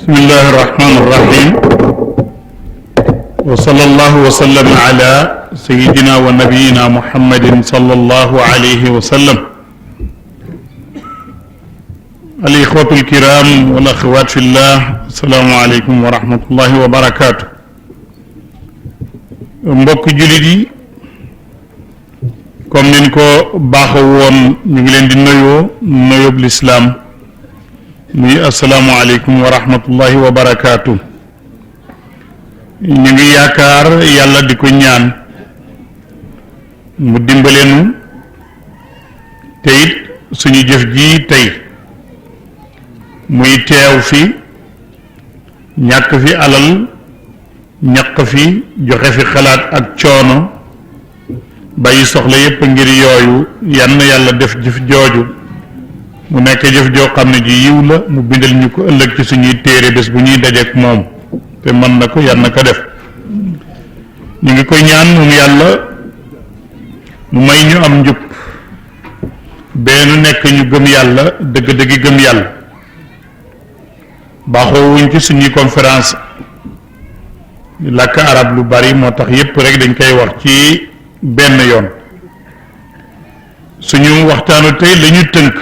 بسم الله الرحمن الرحيم وصلى الله وسلم على سيدنا ونبينا محمد صلى الله عليه وسلم. الإخوة الكرام والأخوات في الله، السلام عليكم ورحمة الله وبركاته. mbokk jullit yi, comme niñ ko baaxoo woon ñu ngi leen di nuyoob lislaam muy assalaamu aleykum wa rahmatullahi wa barakaatu. ñu ngi yaakaar yàlla di ko ñaan mu dimbaleenu te it suñu jëf ji tey muy teew fi ñàkk fi alal, ñaq fi, joxe fi xalaat ak coono, bàyyi soxla yépp ngir yooyu, yann yàlla def jëf jooju mu nekk jëf joo xam ne ji yiw la, mu bindal ñu ko ëllëg ci suñuy téere bés bu ñuy dajeek moom, te mën na ko, yal na ko def. ñu ngi koy ñaan moom yàlla mu may ñu am njub benn nekk ñu gëm yàlla dëgg-dëggi gëm yàlla. baaxoo wuñ ci suñuy conférence làkk arab lu bari, moo tax yépp rek dañ koy wax ci benn yoon. suñu waxtaanu tey lañu tënk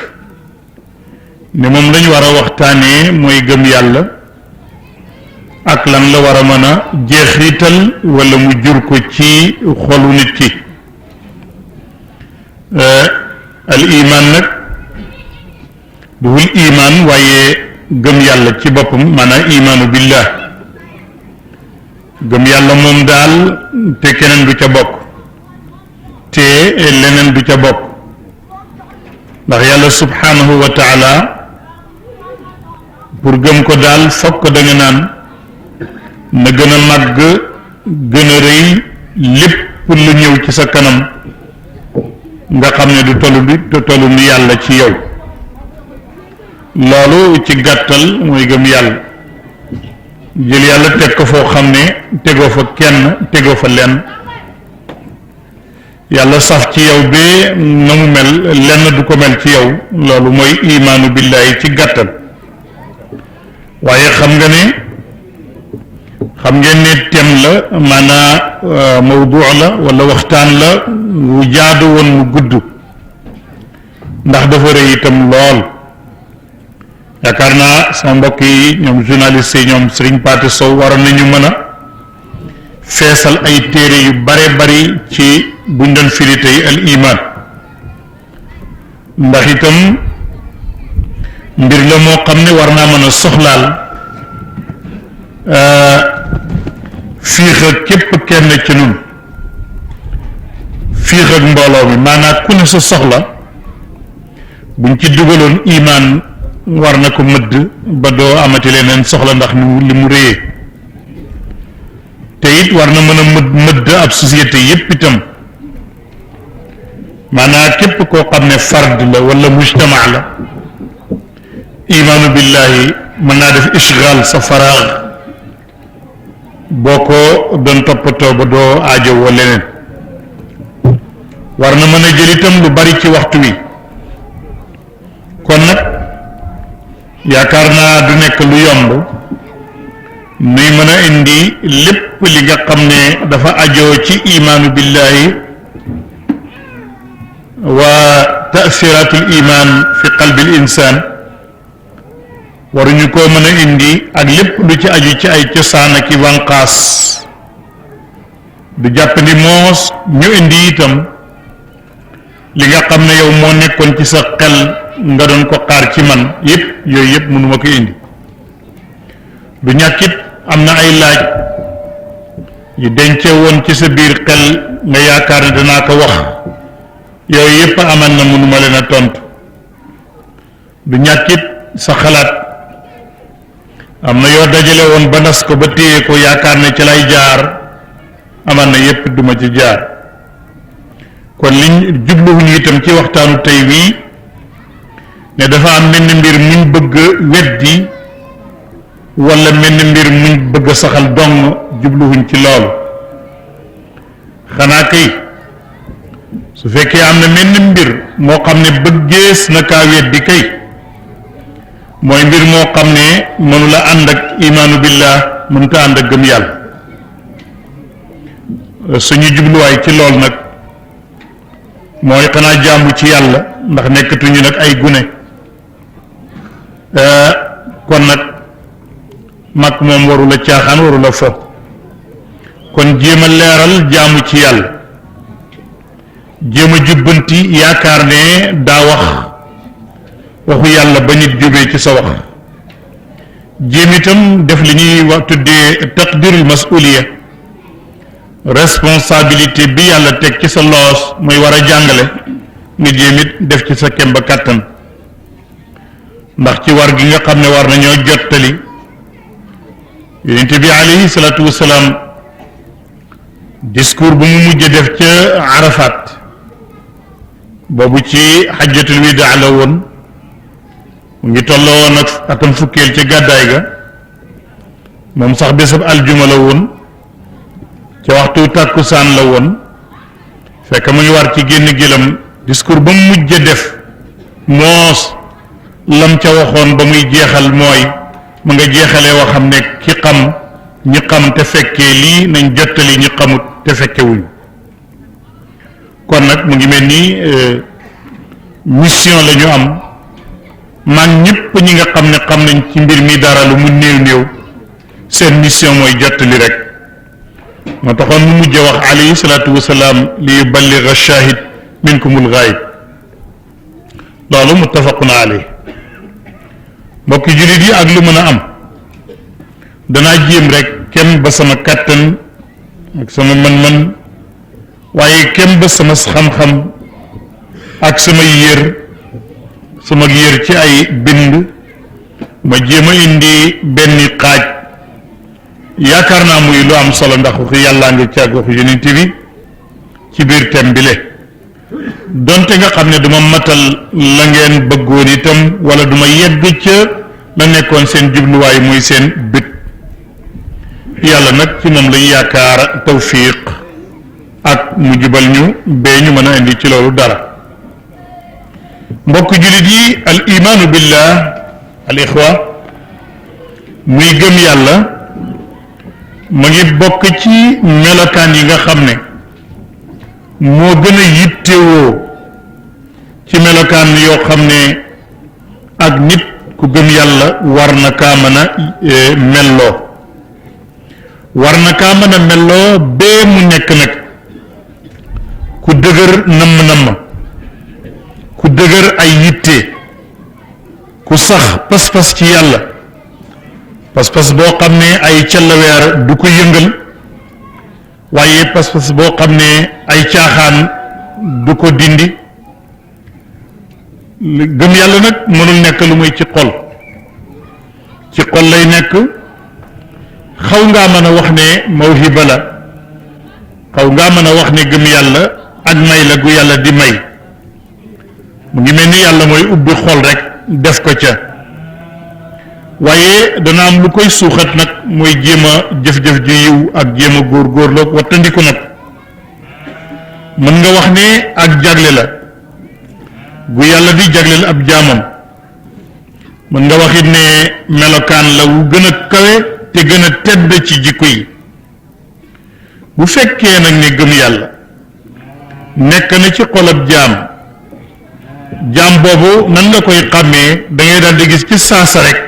ne moom lañu war a waxtaanee mooy gëm yàlla ak lan la war a mën a jeexital walla mu jur ko ci xolu nit ki. al iman nag duhul iman waaye gëm yàlla ci boppam, maanaam imaanu billah. gëm yàlla moom daal te keneen du ca bokk, te leneen du ca bokk, ndax yàlla subhanahu wa taala pour gëm ko daal fokk da nga naan na gën a màgg, gën a rëy lépp lu ñëw ci sa kanam nga xam ne du tollu ni yàlla ci yow. loolu ci gàttal mooy gëm yàlla. jël yàlla teg ko foo xam ne tegoo fa kenn, tegoo fa lenn. yàlla saf ci yow bee na mu mel lenn du ko mel ci yow. loolu mooy imaanu billahi ci gàttal. waaye xam ngeen ne thème la, maanaa mawdu la wala waxtaan la wu jaadu woon mu gudd, ndax dafa rëy itam lool. yaakaar naa sama mbokk yi ñoom journaliste yi, ñoom Serigne Pathé Sow waroon nañu mën a feesal ay téere yu bare bari ci buñ doon firi tey al iman, ndax itam mbir la moo xam ne war naa mën a soxlaal fiix ak képp kenn ci nun, fiix ak mbooloo mi, maanaam ku ne sa soxla buñ ci dugaloon iman war na ko mëdd ba doo amati leneen soxla, ndax li mu réyee. te it war na mën a mëdd ab société yépp itam, maanaam képp koo xam ne fard la wala mujtama la, imaanu billahi mën naa def ishgal sa faraax boo ko doon toppatoo ba doo aajowoo leneen. war na mën a jël itam lu bari ci waxtu wi. kon nag yaakaar naa du nekk lu yomb nuy mën a indi lépp li nga xam ne dafa ajoo ci imaanu billahi wa taasiratul iman fi qalbil insaan. waruñu koo mën a indi ak lépp lu ci aju ci ay cosaan ak i wànqaas. du jàppandi moos ñu indi itam li nga xam ne yow moo nekkoon ci sa xel nga doon ko xaar ci man, yépp yooyu yépp mënuma ko indi. du ñàkkit am na ay laaj yu dence woon ci sa biir xel nga yaakaar ne danaa ko wax, yooyu yépp aman na mënuma leen a tontu. du ñàkkit sa xalaat am na yoo dajale woon ba nas ko ba téye ko yaakaar ne ci lay jaar, aman na yépp duma ci jaar. kon liñ jubluwuñu itam ci waxtaanu tey wii ne dafa am menn mbir muñ bëgg weddi wala menn mbir muñ bëgg saxal dong, jubluwuñ ci loolu. xanaa kay su fekkee am na menn mbir moo xam ne bëggees na kaa weddi kay mooy mbir moo xam ne mënula ànd ak imaanu billah mënta ànd ak gëm yàlla suñu jubluwaay ci lool nag mooy xanaa jaamu ci yàlla ndax nekkatuñu nag ay gune kon nag mag moom warula caaxaan warula fo kon jéem a leeral jaamu ci yàlla jéem a jubbanti yaakaar ne daa waxu yàlla ba nit jógee ci sa wax jéem itam def li ñuy wax tuddee taqdirul masuliya responsabilité bi yàlla teg ci sa loos muy war a jàngale nga jéem it def ci sa kem ba kàttan ndax ci war gi nga xam ne war nañoo jottali yonent bi alayhi salaatu wasalaam discours bu mu mujj def ca Arafat boobu ci xajjatul widaa la woon mu ngi tolloo woon ak atam fukkeel ca gàddaay ga moom sax bésab aljuma la woon ca waxtu tàkkusaan la woon fekk mu ngi war ci génn gilam discours ba mu mujj def moos lam ca waxoon ba muy jeexal mooy mu nga jeexalee waxam ne ki xam ñi xam te fekkee lii nañ jottali ñi xamut te fekkewuñu kon nag mu ngi mel ni mission la ñu am mag ñëpp ñi nga xam ne xam nañ ci mbir mi dara lu mu néew néew seen mission mooy jottali rek moo taxoon mu mujj wax alayhi salaatu wasalaam li yuballigha shahid minkumul ghaib loolu muttafaqun alayh mbokki jullit yi ak lu mën a am danaa jéem rek kem ba sama kàttan ak sama mën-mën waaye kem ba sama xam-xam ak sama yër ci ay bind ma jéem a indi benn xaaj yaakaar naa muy lu am solo ndax waxu yàllaa ngi caag waxu yonent bi ci biir thème bi le donte nga xam ne duma matal la ngeen bëggoon itam wala duma yegg ca la nekkoon seen jubluwaay muy seen bët yàlla nag ci moom lañ yaakaar tawfiq ak mu jubal ñu bee ñu mën a indi ci loolu dara mbokk jullit yi al imaanu billah al ixwa muy gëm yàlla mu ngi bokk ci melokaan yi nga xam ne moo gën a yittewoo ci melokaan yoo xam ne ak nit ku gëm yàlla war na kaa mën a melloo war na kaa mën a melloo bee mu nekk nag ku dëgër namm ku dëgër ay yitte ku sax pas-pas ci yàlla pas-pas boo xam ne ay callaweer du ko yëngal waaye pas-pas boo xam ne ay caaxaan du ko dindi gëm yàlla nag mënul nekk lu muy ci xol lay nekk xaw ngaa mën a wax ne mawhiba la xaw ngaa mën a wax ne gëm yàlla ak may la gu yàlla di may mu ngi mel ni yàlla mooy ubbi xol rek def ko ca waaye dana am lu koy suuxat nag mooy jéem a jëf-jëf ju yiw ak jéem a góorgóorlu wattandiku nag mën nga wax ne ak jagle la gu yàlla di jagleel ab jaamam mën nga waxit ne melokaan la wu gën a kawe te gën a tedd ci jikko yi bu fekkee nag ne gëm yàlla nekk na ci xolab jaam boobu nan nga koy xàmmee da ngay daal di gis ci saasa rek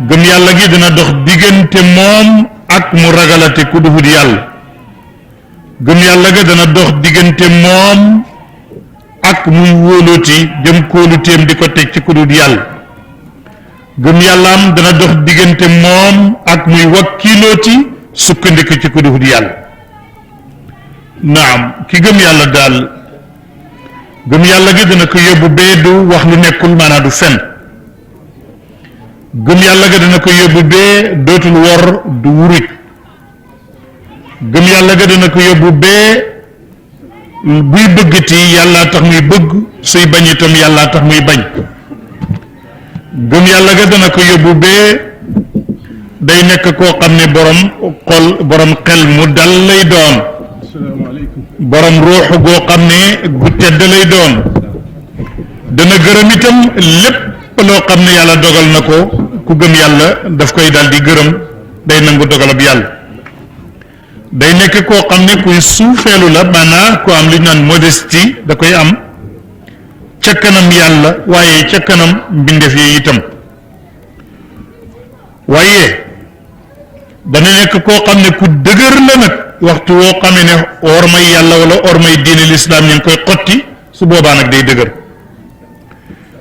gëm yàlla gi dina dox diggante moom ak mu ragalate ku duhut yàlla gëm yàlla ga dana dox diggante moom ak muy wóolooti jëm kóoluteem di ko teg ci ku duhut yàlla gëm yàllaam dana dox diggante moom ak muy wakkilooti sukkandiku ci ku duhut yàlla naam ki gëm yàlla daal gëm yàlla gi dana ko yóbbu bee du wax lu nekkul maanaa du fen gëm yàlla ga dana ko yóbbu bee dootul wor du wuruj gëm yàlla ga dana ko yóbbu bee buy bëggati yàllaa tax muy bëgg suy bañ itam yàllaa tax muy bañ gëm yàlla ga dana ko yóbbu bee day nekk koo xam ne borom xel mu dal lay doon borom ruux goo xam ne gu tedd lay doon dana gërëm itam lépp lépp loo xam ne yàlla dogal na ko ku gëm yàlla daf koy dal di gërëm day nangu dogalab yàlla day nekk koo xam ne kuy suufeelu la maanaam ku am li ñu naan modestie da koy am ca kanam yàlla waaye ca kanam mbindeef yi itam waaye dana nekk koo xam ne ku dëgër la nag waxtu woo xamee ne ormay yàlla wala ormay diine lislaam ñu ngi koy xotti su boobaa nag day dëgër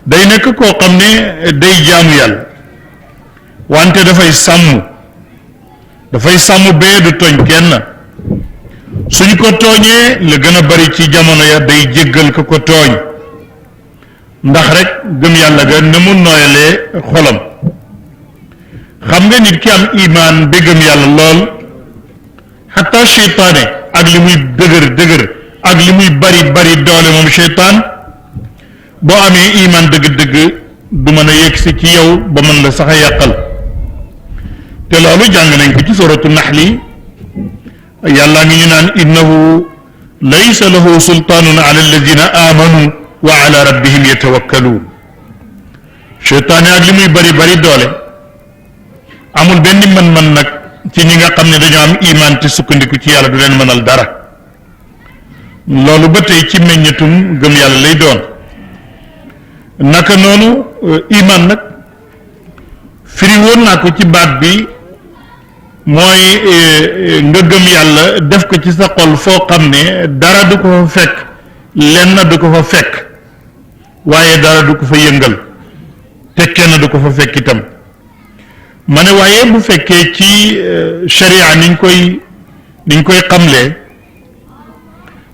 day nekk koo xam ne day jaamu yàlla wante dafay sàmm bee du tooñ kenn suñ ko tooñee la gën a bari ci jamono ya day jéggal ko ko tooñ ndax rek gëm yàlla ga na mu nooyalee xolam xam nga nit ki am imaan ba gëm yàlla lool xataa seytaane ak li muy dëgër ak li muy bari doole moom seytaan boo amee imaan dëgg-dëgg du mën a yegsi ci yow ba mën la sax a yàqal te loolu jàng nañ ko ci suratu naxli yàlla ngi ñu naan innahu laysa lahu sultaanun ala alladina amanu wa ala rabbihim yatawakkaluun seytaane ak li muy bari doole amul benn mën-mën nag ci ñi nga xam ne dañoo am imaan te sukkandiku ci yàlla du leen mënal dara loolu ba tey ci meññatum gëm yàlla lay doon naka noonu imaan nag firi woon naa ko ci baat bi mooy nga gëm yàlla def ko ci sa xol foo xam ne dara du ko fa fekk lenn du ko fa fekk waaye dara du ko fa yëngal te kenn du ko fa fekk itam ma ne waaye bu fekkee ci sharia niñ koy xamlee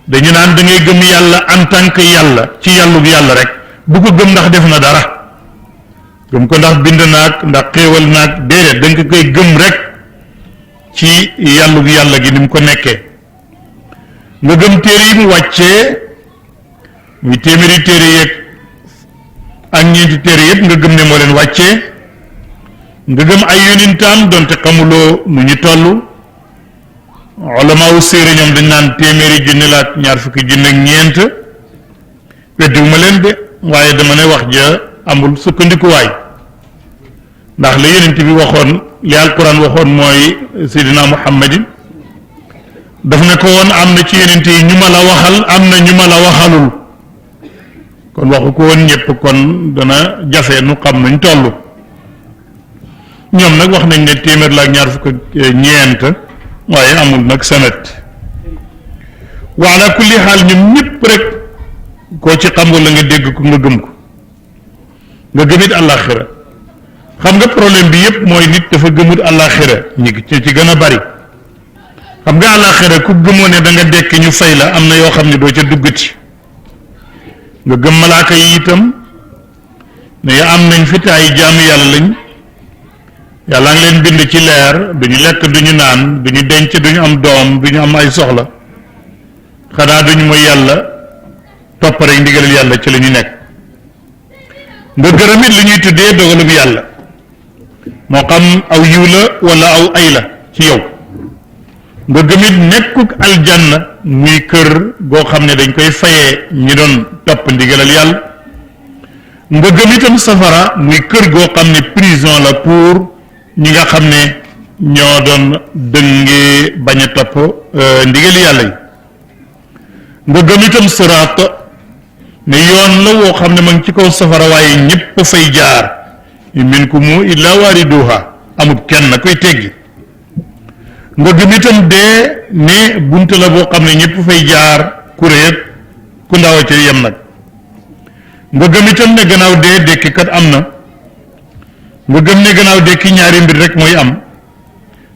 dañu naan da ngay gëm yàlla en tant que yàlla ci yàllug yàlla rek bu ko gëm ndax def na dara gëm ko ndax bind naag ndax xéewal naag déedéet da nga koy gëm rek ci yàllug yàlla gi ni mu ko nekkee nga gëm téere yi mu wàccee muy téeméeri téere yeeg ak ñeenti téere yëpp nga gëm ne moo leen wàccee nga gëm ay yonentam donte xamuloo nu ñu toll ulamaawu séeré ñoom dañ naan téeméeri junni la ak ñaar fukki junni ak ñeent weddiwuma leen de waaye dama ne wax ja amul sukkandikuwaay ndax la yonent bi waxoon li alquran waxoon mooy seydina muhammadin daf ne ko woon am na ci yonent yi ñu ma la waxal am na ñu ma la waxalul kon waxu ko woon ñëpp kon dana jafe nu xam nañ toll ñoom nag wax nañ ne téeméer la ak ñaar fukk ñeent waaye amul nag samet wa ala kulli xaal ñoom ñëpp rek koo ci xam wala nga dégg ko nga gëm ko nga gëmit àllaaxira xam nga problème bi yëpp mooy nit dafa gëmut àllaaxira ñi ci gën a bari xam nga àllaaxira ku gëmoo ne da nga dekk ñu fay la am na yoo xam ne doo ca duggati nga gëm malaaka yi itam ne am nañ fi te ay jaamu yàlla lañ yàlla ngi leen bind ci leer duñu lekk duñu naan duñu denc duñu am doom duñu am ay soxla xanaa duñu mooy yàlla topp rek ndigalal yàlla ci la ñu nekk nga gërëm it li ñuy tuddee dogalub yàlla moo xam aw yiw la wala aw ay la ci yow nga gëmit nekkuk aljanna muy kër goo xam ne dañ koy fayee ñi doon topp ndigalal yàlla nga gëm itam safara muy kër goo xam ne prison la pour ñi nga xam ne ñoo doon dëngee bañ a topp ndigal yàlla yi nga gëm itam siraat ne yoon la woo xam ne ma ngi ci kaw safara waaye ñëpp fay jaar minkumu illa waariduha amut kenn koy teggi nga gëm itam dee ne bunt la boo xam ne ñëpp fay jaar ku réeg ku ndaw a ci yem nag nga gëm itam ne gannaaw dee dekki kat am na nga gëm ne gannaaw dekki ñaari mbir rek mooy am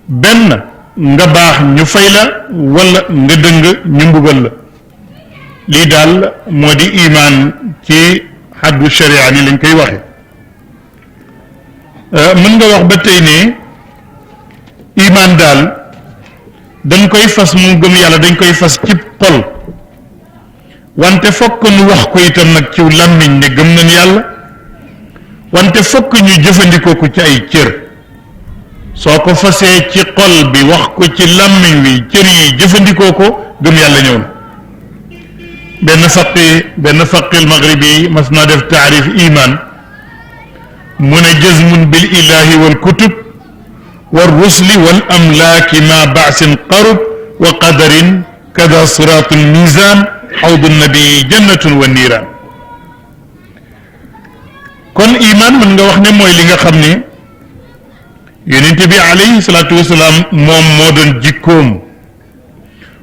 benn nga baax ñu fay la wala nga dëng ñu mbugal la lii daal moo di imaan ci xaddu sharia ni lañ koy waxe mën nga wax ba tey ne imaan daal dañ koy fas mu gëm yàlla dañ koy fas ci xol wante fokk nu wax ko itam nag ci làmmiñ ne gëm nañ yàlla wante fokk ñu jëfandikoo ko ci ay cër soo ko fasee ci xol bi wax ko ci làmmiñ wi cër yi jëfandikoo ko gëm yàlla ñëw na benn faqil maghribi mas naa def taarif iman mu ne jazmun bil ilahi wal kutub wal rusli wal amlaaki ma baasin qarub wa qadarin kada siratul mizan xawdu nabi jannatun wa niiraan. kon iman mën nga wax ne mooy li nga xam ne yonent bi alayhi salaatu wasalaam moom moo doon jikkoom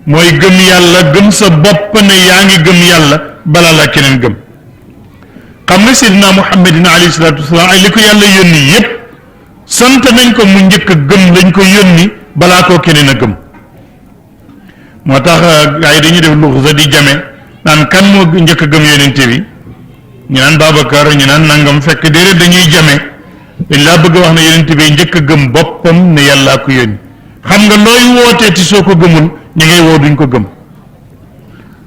mooy gëm yàlla gëm sa bopp ne yaa ngi gëm yàlla balaa la keneen gëm. xam nga seydina muhammadin alayhi salaatu wasalaam ay li ko yàlla yónni yépp sant nañ ko mu njëkk a gëm lañ ko yónni balaa koo keneen a gëm. moo tax gars yi dañuy def luxsa di jame naan kan moo njëkk a gëm yonent bi ñu naan Babacar ñu naan nangam fekk déedéet dañuy jame dañ laa bëgg a wax ne yonent bi njëkk a gëm boppam ne yàllaa ko yónni. xam nga looy wooteeti soo ko gëmul ñi ngay woo duñ ko gëm.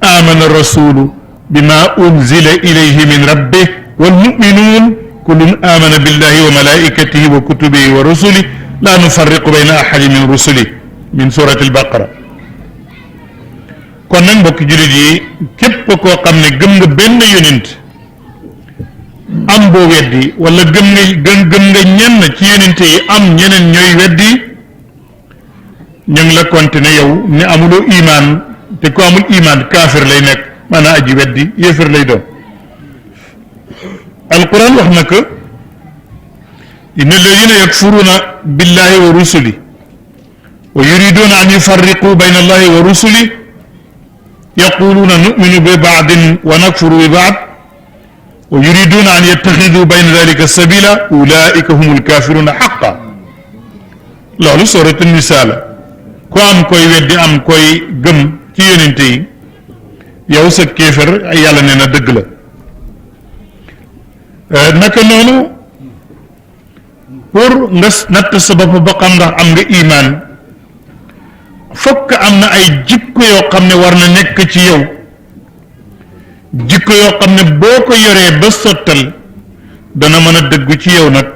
amana rasulu bima unzila ilayhi min rabbih wal muminuun kullun amana billahi wa malaikatihi wa kutubihi wa rusuli la nufarriqu bayna ahadin min rusuli min surati al-baqara. kon nag mbokki jullit yi képp koo xam ne gëm nga benn yonent am boo weddi wala gëm nga ñenn ci yonent yi am ñeneen ñooy weddi ñu ngi la konte ne yow ne amuloo imaan te ku amul imaan kaafir lay nekk maanaam aji weddi yéefir lay doon. alquran wax na ko inna alladina yakfuruna billahi wa rusuli wa yuriduna an yufarriqu bayna allahi wa rusuli yaquluna numinu bi baadin wa nakfuru bi baad wa yuriduna an yattaxidu bayna dalika sabila ulaika humul kafiruna xaqa. loolu suratu nisaa la ku am koy weddi am koy gëm ci yonente yi yow sa kéefër yàlla nee na dëgg la. naka noonu pour nga natt sa bopp ba xam ndax am nga imaan fokk am na ay jikko yoo xam ne war na nekk ci yow jikko yoo xam ne boo ko yoree ba sottal dana mën a dëggu ci yow nag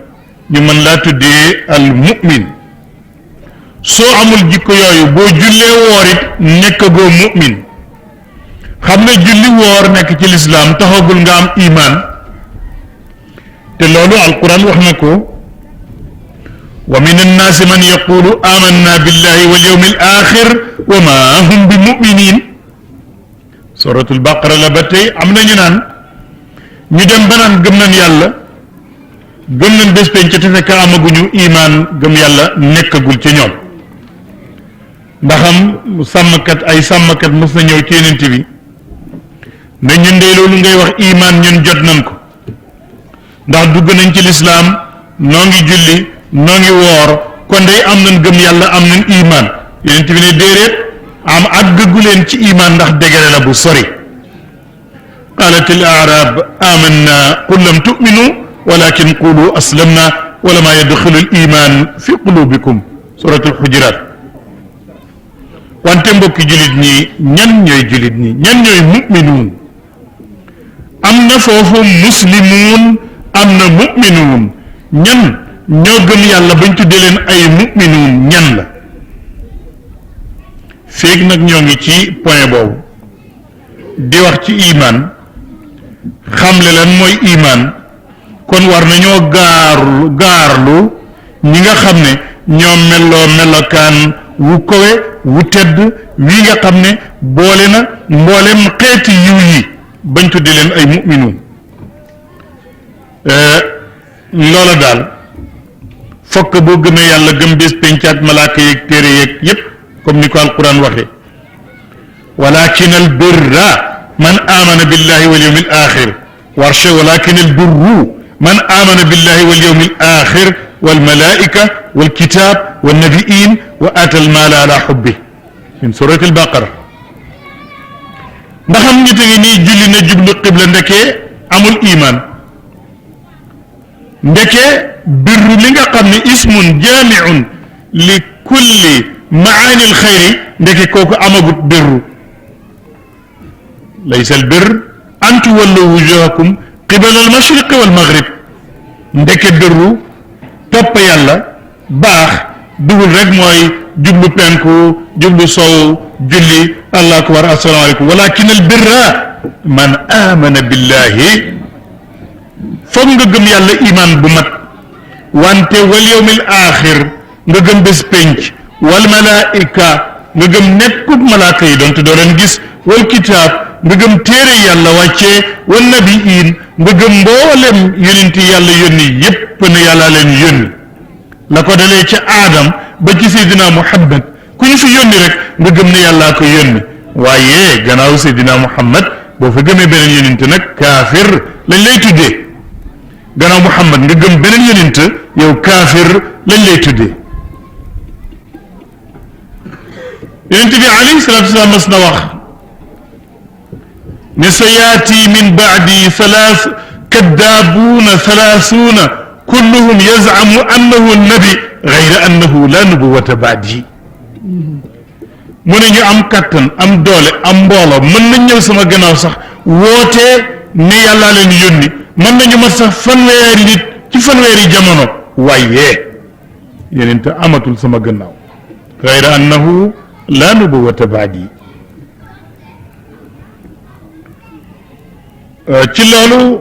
ñu mën laa tuddee al mu'min. soo amul jikko yooyu boo jullee woor it nekkagoo mu'min. xam nga julli woor nekk ci lislaam taxagul nga am imaan te loolu alquran wax na ko wa min annaasi man yaqulu amanna billahi wal yawmil axir wa ma hum bi muminin. suratul baqara la ba tey am na ñu naan ñu dem ba naan gëm nañ yàlla gëm nañ bés penc te fekk amaguñu imaan gëm yàlla nekkagul ci ñoom. ndaxam ay sàmmkat mos na ñëw ci yonent bi ne ñun de loolu ngay wax imaan ñun jot nañ ko ndax dugg nañ ci lislaam noo ngi julli noo ngi woor kon day am nañ gëm yàlla am nañ imaan. yonent bi ne déedéet am àggagu leen ci imaan ndax dégere la bu sori. qalat al arab amanna qul lam tu'minu walakin qulu aslamna wala ma yadxilu al iman fi qulubikum suratul hujurat. wante mbokki jullit ñi ñan ñooy jullit ñi ñan ñooy mu'minuun. am na foofu muslimuun am na mu'minuun. ñan ñoo gëm yàlla bañ tuddee leen ay mu'minuun ñan la. feeg nag ñoo ngi ci point boobu di wax ci imaan xamle lan mooy imaan kon war nañoo gaarlu ñi nga xam ne ñoo melloo melokaan wu kowe wu tedd wii nga xam ne boole na mboolem xeeti yiw yi bañ tuddi leen ay mu'minuun. loola daal fokk boo gëmee yàlla gëm bés pencaat malaaka yeeg téere yeeg yépp comme ni ko alquran waxee walakin al birra man amana billahi wal yawmil axir warshe walakin al birru man amana billahi wal yawmil axir wal malaika wal kitab wal nabiin wa ata al mala ala hubbi min surati al baqara. ndaxam nit a ngi nii julli na jublu qibla ndekee amul iman ndekee birru li nga xam ne ismun jaamiun li kulli maani al xayri ndeke kooku amagut birru. laysa al birr an tuwallu wujuhakum qibala al mashriqi wal maghrib. ndeke birru topp yàlla baax dugul rek mooy jublu penku jublu sow julli allahu akbar assalaamu aleykum walakin al birra man amana billahi foog nga gëm yàlla iman bu mat wante wal yawmil aaxir nga gëm bés penc wal malaika nga gëm nekkut malaaka yi doonte doo leen gis wal kitaab nga gëm téere yàlla wàccee wal nabiin nga gëm mboolem yonenti yàlla yónni yépp ne yàlla leen yónni la ko dalee ca aadam ba ci seydina muhammad ku ñu fi yónni rek nga gëm ne yàllaa ko yónni waaye gannaaw seydina muhammad boo fa gëmee beneen yonent nag kaafir lañ lay tuddee gannaaw muhammad nga gëm beneen yonent yow kaafir lañ lay tuddee yonent bi alayhi salaatu wasalaam mas na wax ne sa yaati min baadi kadaabuuna salaasuuna kulluhum yazcamu annahu nabi gayra annahu la nubuwata baadi mu ne ñu am kattan am doole am mbooloo mën nañ ñëw sama gannaaw sax wootee ne yàllaa leen yónni mën nañu ma sax fanweeri nit ci fanweeri jamono waaye yonent amatul sama gannaaw gayra annahu la nubuwata baadi ci loolu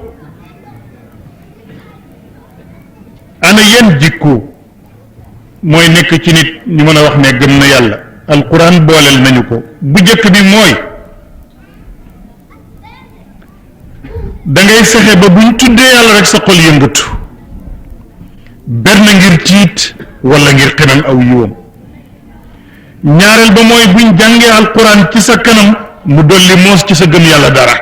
ana yan jikko mooy nekk ci nit ñu mën a wax ne gëm na yàlla alquran booleel nañu ko bu jëkk bi mooy da ngay fexe ba buñ tuddee yàlla rek sa xol yëngatu ber na ngir tiit wala ngir xemem aw yiwam ñaareel ba mooy buñ jàngee alquran ci sa kanam mu dolli moos ci sa gëm yàlla dara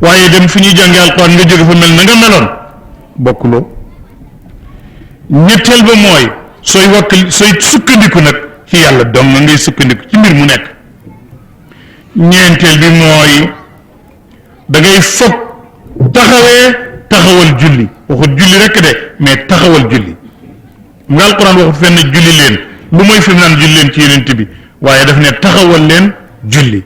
waaye dem fi ñuy jàngee alquran nga jóge fa mel na nga meloon bokkuloo ñetteel ba mooy sooy sukkandiku nag ci yàlla dong ngay sukkandiku ci mbir mu nekk ñeenteel bi mooy da ngay foog taxawal julli waxut julli rekk de mais taxawal julli nga alquran waxut fenn julli leen lu mooy fi mu naan julli leen ci yonent bi waaye daf ne taxawal leen julli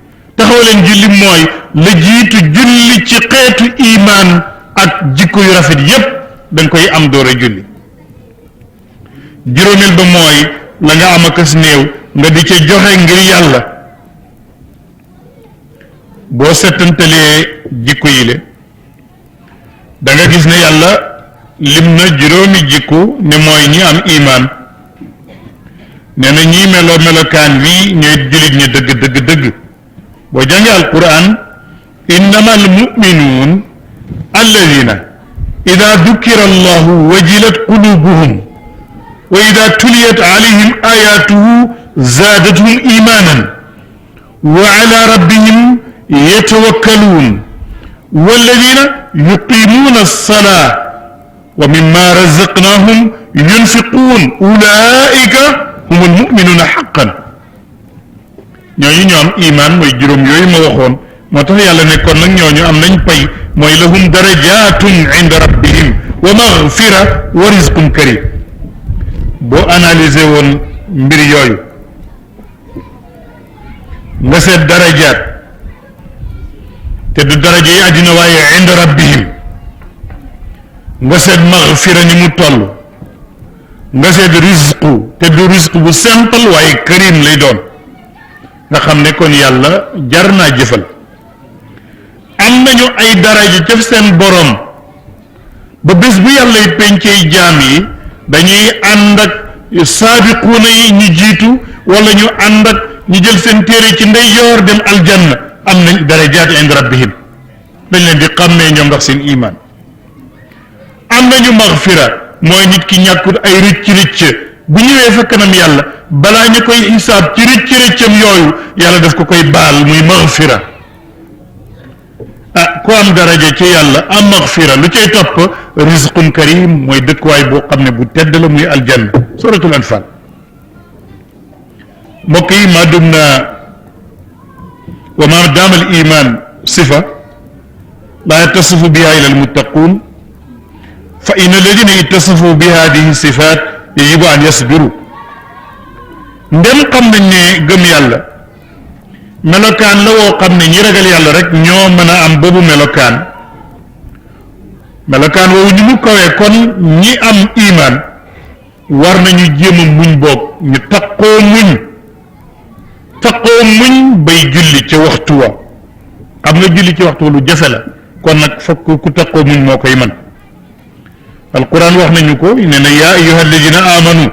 mooy la jiitu julli ci xeetu imaan ak jikko yu rafet yépp danga koy am door a julli juróomeel ba mooy la nga am akas néew nga di ca joxe ngir yàlla boo settantalee jikko yi le da nga gis ne yàlla lim na juróomi jikko ne mooy ñi am imaan nee na ñii melokaan wi ñooy jullit ñi dëgg boo jàngee alquran innama almuminuun alladina ida dukira allahu wajilat qulubuhum wa ida tuliyat alayhim ayatuhu zaadathum imanan wa ala rabbihim yatawakkaluun walladina yuqimuna alsalaa wa mimma razaqnahum yunfiquun ulaika hum almuminuuna xaqan ñooñu ñoo am iman mooy juróom yooyu ma waxoon moo tax yàlla ne kon nag ñooñu am nañ pay mooy lahum darajatun inda rabbihim wa maghfira wa rizqun karim boo analyser woon mbir yooyu nga seet darajaat te du daraja yi àddina waaye inda rabbihim nga seet maghfira ni mu toll nga seet rizqu te du rizqu bu simple waaye karim lay doon nga xam ne kon yàlla jar naa jëfal am nañu ay daraja ca seen borom ba bés bu yàlla y pencey jaam yi dañuy ànd ak saabiquuna yi ñu jiitu wala ñu ànd ak ñu jël seen téere ci ndeyjoor dem aljanna am nañ darajaat inda rabbihim dañ leen di xàmmee ñoom ndax seen iman am nañu maghfira mooy nit ki ñàkkut ay rëcc bu ñëwee fa kanam yàlla balaa ñu koy xisaab ci rëccam yooyu yàlla daf ko koy baal muy maghfira ku am daraja ci yàlla am maghfira lu cay topp rizqun karim mooy dëkkuwaay boo xam ne bu tedd la muy aljanna suratul anfal mbokk yi ma dum na wa ma daama al iman sifa la yattasifu biha ila al muttaqun fa in alladina ittasafu bi hadihi sifat yajibu an yasbiru ndem xam nañ ne gëm yàlla melokaan la woo xam ne ñi ragal yàlla rek ñoo mën a am boobu melokaan woowu ni mu kawee kon ñi am iman war nañu jéem a muñ boog ñu taqoo muñ bay julli ca waxtu wa xam nga julli ci waxtu wa lu jafe la kon nag fokk ku taqoo muñ moo koy mën alquran wax nañu ko nee na yaa ayyuha alladina amanu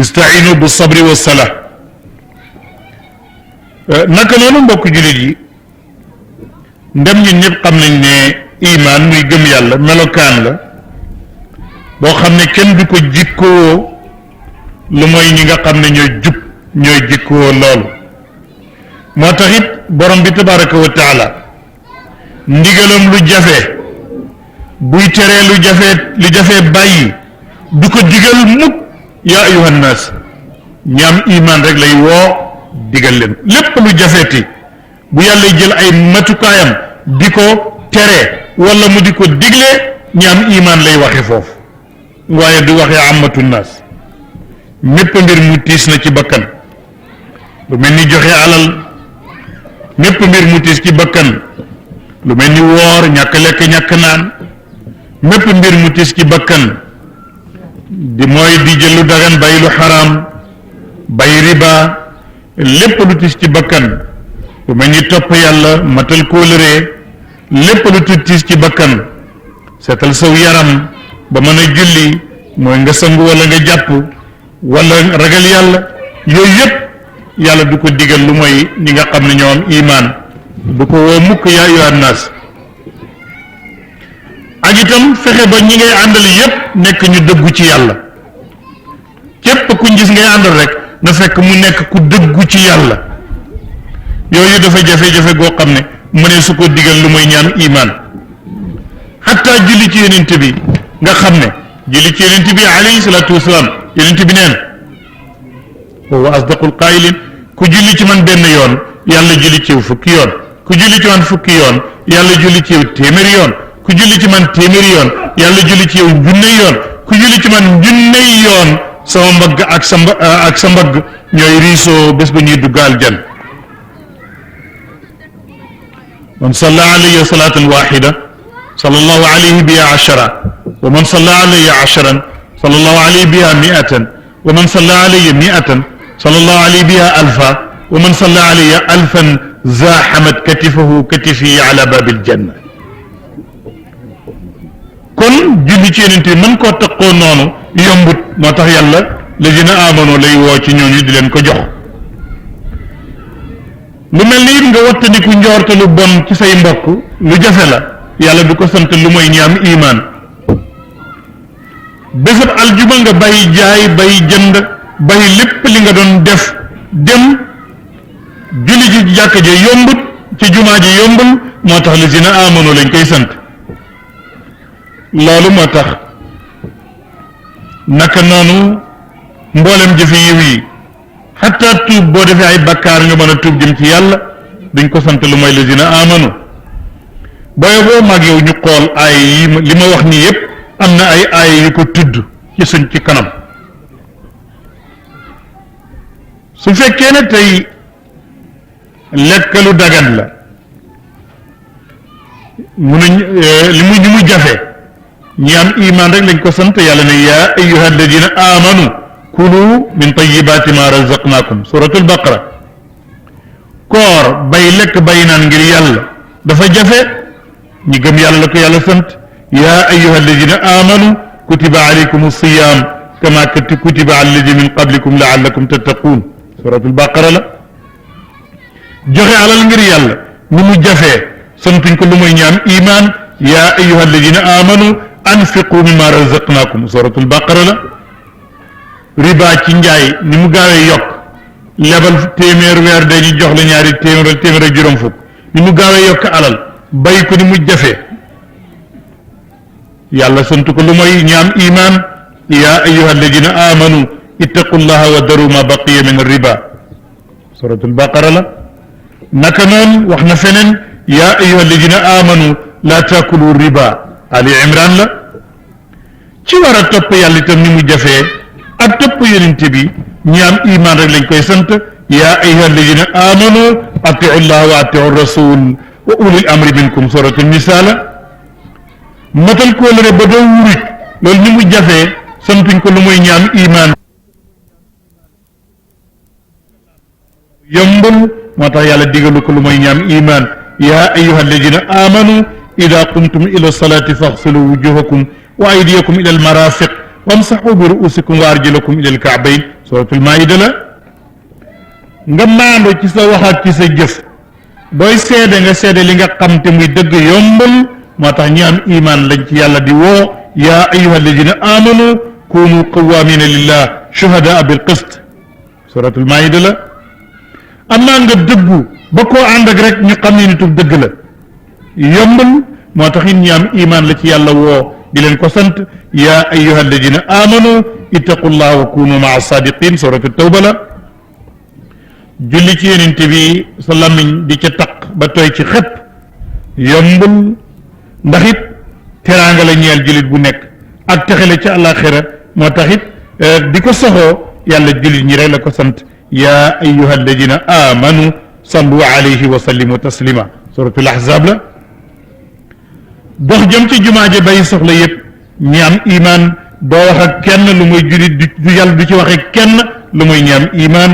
istainu bi sabri wa sala naka noonu mbokk jullit yi ndem ñun ñëpp xam nañ ne iman muy gëm yàlla melokaan la boo xam ne kenn du ko jikkoo lu mooy ñi nga xam ne ñooy jub ñooy jikkoo loolu moo tax it borom bi tabaraka wa taala ndigalam lu jafe buy teree lu jafe bàyyi du ko digal mukk yaa ayuhan naas ñaam iman rek lay woo digal leen lépp lu jafeeti bu yàlla jël ay matukaayam di ko tere wala mu di ko digle ñaam iman lay waxe foofu waaye du waxe amatu naas mépp mbir mu tiis na ci bakkan lu mel ni joxe alal mépp mbir mu tiis ci bakkan lu mel ni woor ñàkk lekk ñàkk naan mépp mbir mu tiis ci bakkan di mooy di jël lu dagan bàyyi lu xaraam bàyyi riba lépp lu tiis ci bakkan lu mel ni topp yàlla matal kóolëree lépp lu tiis ci bakkan seetal saw yaram ba mën a julli mooy nga sangu wala nga jàpp wala ragal yàlla yooyu yëpp yàlla du ko digal lu mooy ñi nga xam ne ñoo am imaan du ko woo mukk yaa ayyuhan naas ak itam fexe ba ñi ngay àndal yëpp nekk ñu dëggu ci yàlla képp kuñ gis ngay àndal rek na fekk mu nekk ku dëggu ci yàlla yooyu dafa jafe-jafe goo xam ne mu ne su ko digal lu mooy ñaam imaan xataa julli ci yonent bi nga xam ne julli ci yonent bi alayhi salaatu wasalaam yonent bi neen wa asdaqul qaa'ilin ku julli ci man benn yoon yàlla julli ci yow fukki yoon ku julli ci man fukki yoon yàlla julli ci yow téeméeri yoon ku julli ci man téeméeri yoon yàlla julli ci yow junne yoon ku julli ci man junne yoon sama mbagg ak sa mbagg ñooy riisoo bés ba ñuy dugg aljan man salla alayya salatan waxida sallallahu alayhi biha ashara wa man salla alayya asharan sallallahu alayhi biha mi'atan wa man salla alayya mi'atan sallallahu alayhi biha alfa wa man salla alayya alfan zaaxamat katifahu katifi ala babil janna kon julli ci yonent bi mën koo taqoo noonu yombut moo tax yàlla lazina amano lay woo ci ñooñu di leen ko jox lu mel ni it nga wattandiku njoorte lu bon ci say mbokk lu jafe la yàlla du ko sant lu mooy ñi am imaan bésab aljuma nga bay jaay bay jënd bay lépp li nga doon def dem julli ci jàkka ja yombut ci jumaa ji yombul moo tax lazina amano lañ koy sant loolu moo tax naka noonu mboolem jëfe yiw yi xataa tuub boo defee ay bakkaar nga mën a tuub jëm ci yàlla duñ ko sant lu mooy lazina amanu booye boo mag yow ñu xool ay yi li ma wax nii yépp am na ay aaya yu ko tudd ci suñ ci kanam su fekkee ne tey lekk lu dagan la munuñ li mu jafe ñi am iman rek lañ ko sant yàlla ne yaa ayyuha alladina amanu kulu min tayyibati ma razaqnakum suratul baqara koor bay lekk bay naan ngir yàlla dafa jafe ñi gëm yàlla la ko yàlla sant yaa ayyuha alladina amanu kutiba alaykum as-siyam kama kutiba ala alladina min qablikum laallakum tattaqun suratul baqara la joxe alal ngir yàlla ni mu jafee santuñ ko lu muy ñaam iman yaa ayyuha alladina amanu anfiqu mimma razaqnakum suratul baqara la riba ci njaay ni mu gaawee yokk lebal téeméer weer dañu jox la ñaari téeméer ak juróom fukk ni mu gaawee yokk alal bay ko ni mu jafee yàlla sant ko lu mooy ñaam iman yaa ayyuha alladina amanu ittaqullaha wa daru ma baqiya min riba suratul baqara la naka noonu wax na feneen yaa ayyuha alladina amanu la taakulu riba ali imran la ci war a topp yàlla itam ni mu jafee ak topp yonent bi ñi am iman rek lañ koy sant yaa ayyuha alladina amanu atiu llah wa atiu rasul wa ulil amri minkum suratul nisa la matal kóolëre ba doo wuruj loolu ni mu jafee santuñ ko lu muy ñaam iman yombul moo tax yàlla digalu ko lu muy ñaam iman yaa ayyuha alladina amanu ida qumtum ila salati faghsilu wujuhakum wa aydiyakum ila almarafiq wamsaxu bi ruusikum wa arjulakum ila alkaabayn suratul maida la nga maando ci sa wax ak ci sa jëf booy seede nga seede li nga xam te muy dëgg yombul moo tax ñi am iman lañ ci yàlla di woo yaa ayuha alladina amanu kunu qawamina lillah shuhadaa bil qist suratul maida la amaa nga dëggu ba koo ànd ak rek ñu xam ne nitub dëgg la yombul moo tax it ñi am iman la ci yàlla woo di leen ko sant yaa ayuha alladina amanu ittaqullaha wa kunu maa sadiqin suratu tawba la julli ci yonent bi sa làmmiñ di ca taq ba tooy ci xepp yombul ndax it teraanga la ñeel jullit bu nekk ak texe la ca àllaaxira moo tax it di ko soxoo yàlla jullit ñi rek la ko sant yaa ayuha alladina amanu sallu alayhi wa sallimu taslima suratul ahzab la dox jëm ci jumaa ja bay soxla yëpp ñi am iman doo wax ak kenn lu muy jullit du yàlla du ci waxe kenn lu muy ñi am iman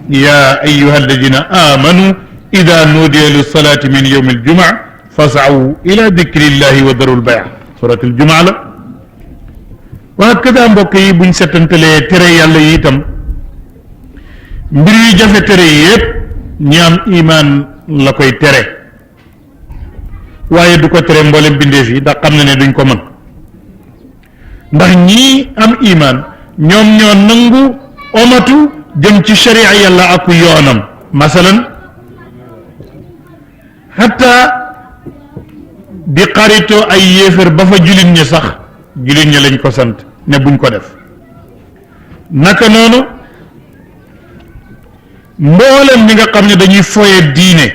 yaa ayuha alladina amanu ida nuudiya lissalati min yawmi aljumaa fasaw ila dikrillahi wa darul bay' suratul jumaa la waa kada mbokk yi buñ settantalee tere yàlla yi itam mbir yu jafe tere yëpp ñi am iman la koy tere waaye du ko tere mboolem bindeef yi ndax xam na ne duñ ko mën ndax ñii am iman ñoom ñoo nangu omatu jëm ci sharia yàlla ak yoonam masalan hatta di xaritoo ay yéefar ba fa jullit ñi sax jullit ñi lañ ko sant ne buñ ko def naka noonu mboolem ñi nga xam ne dañuy foye diine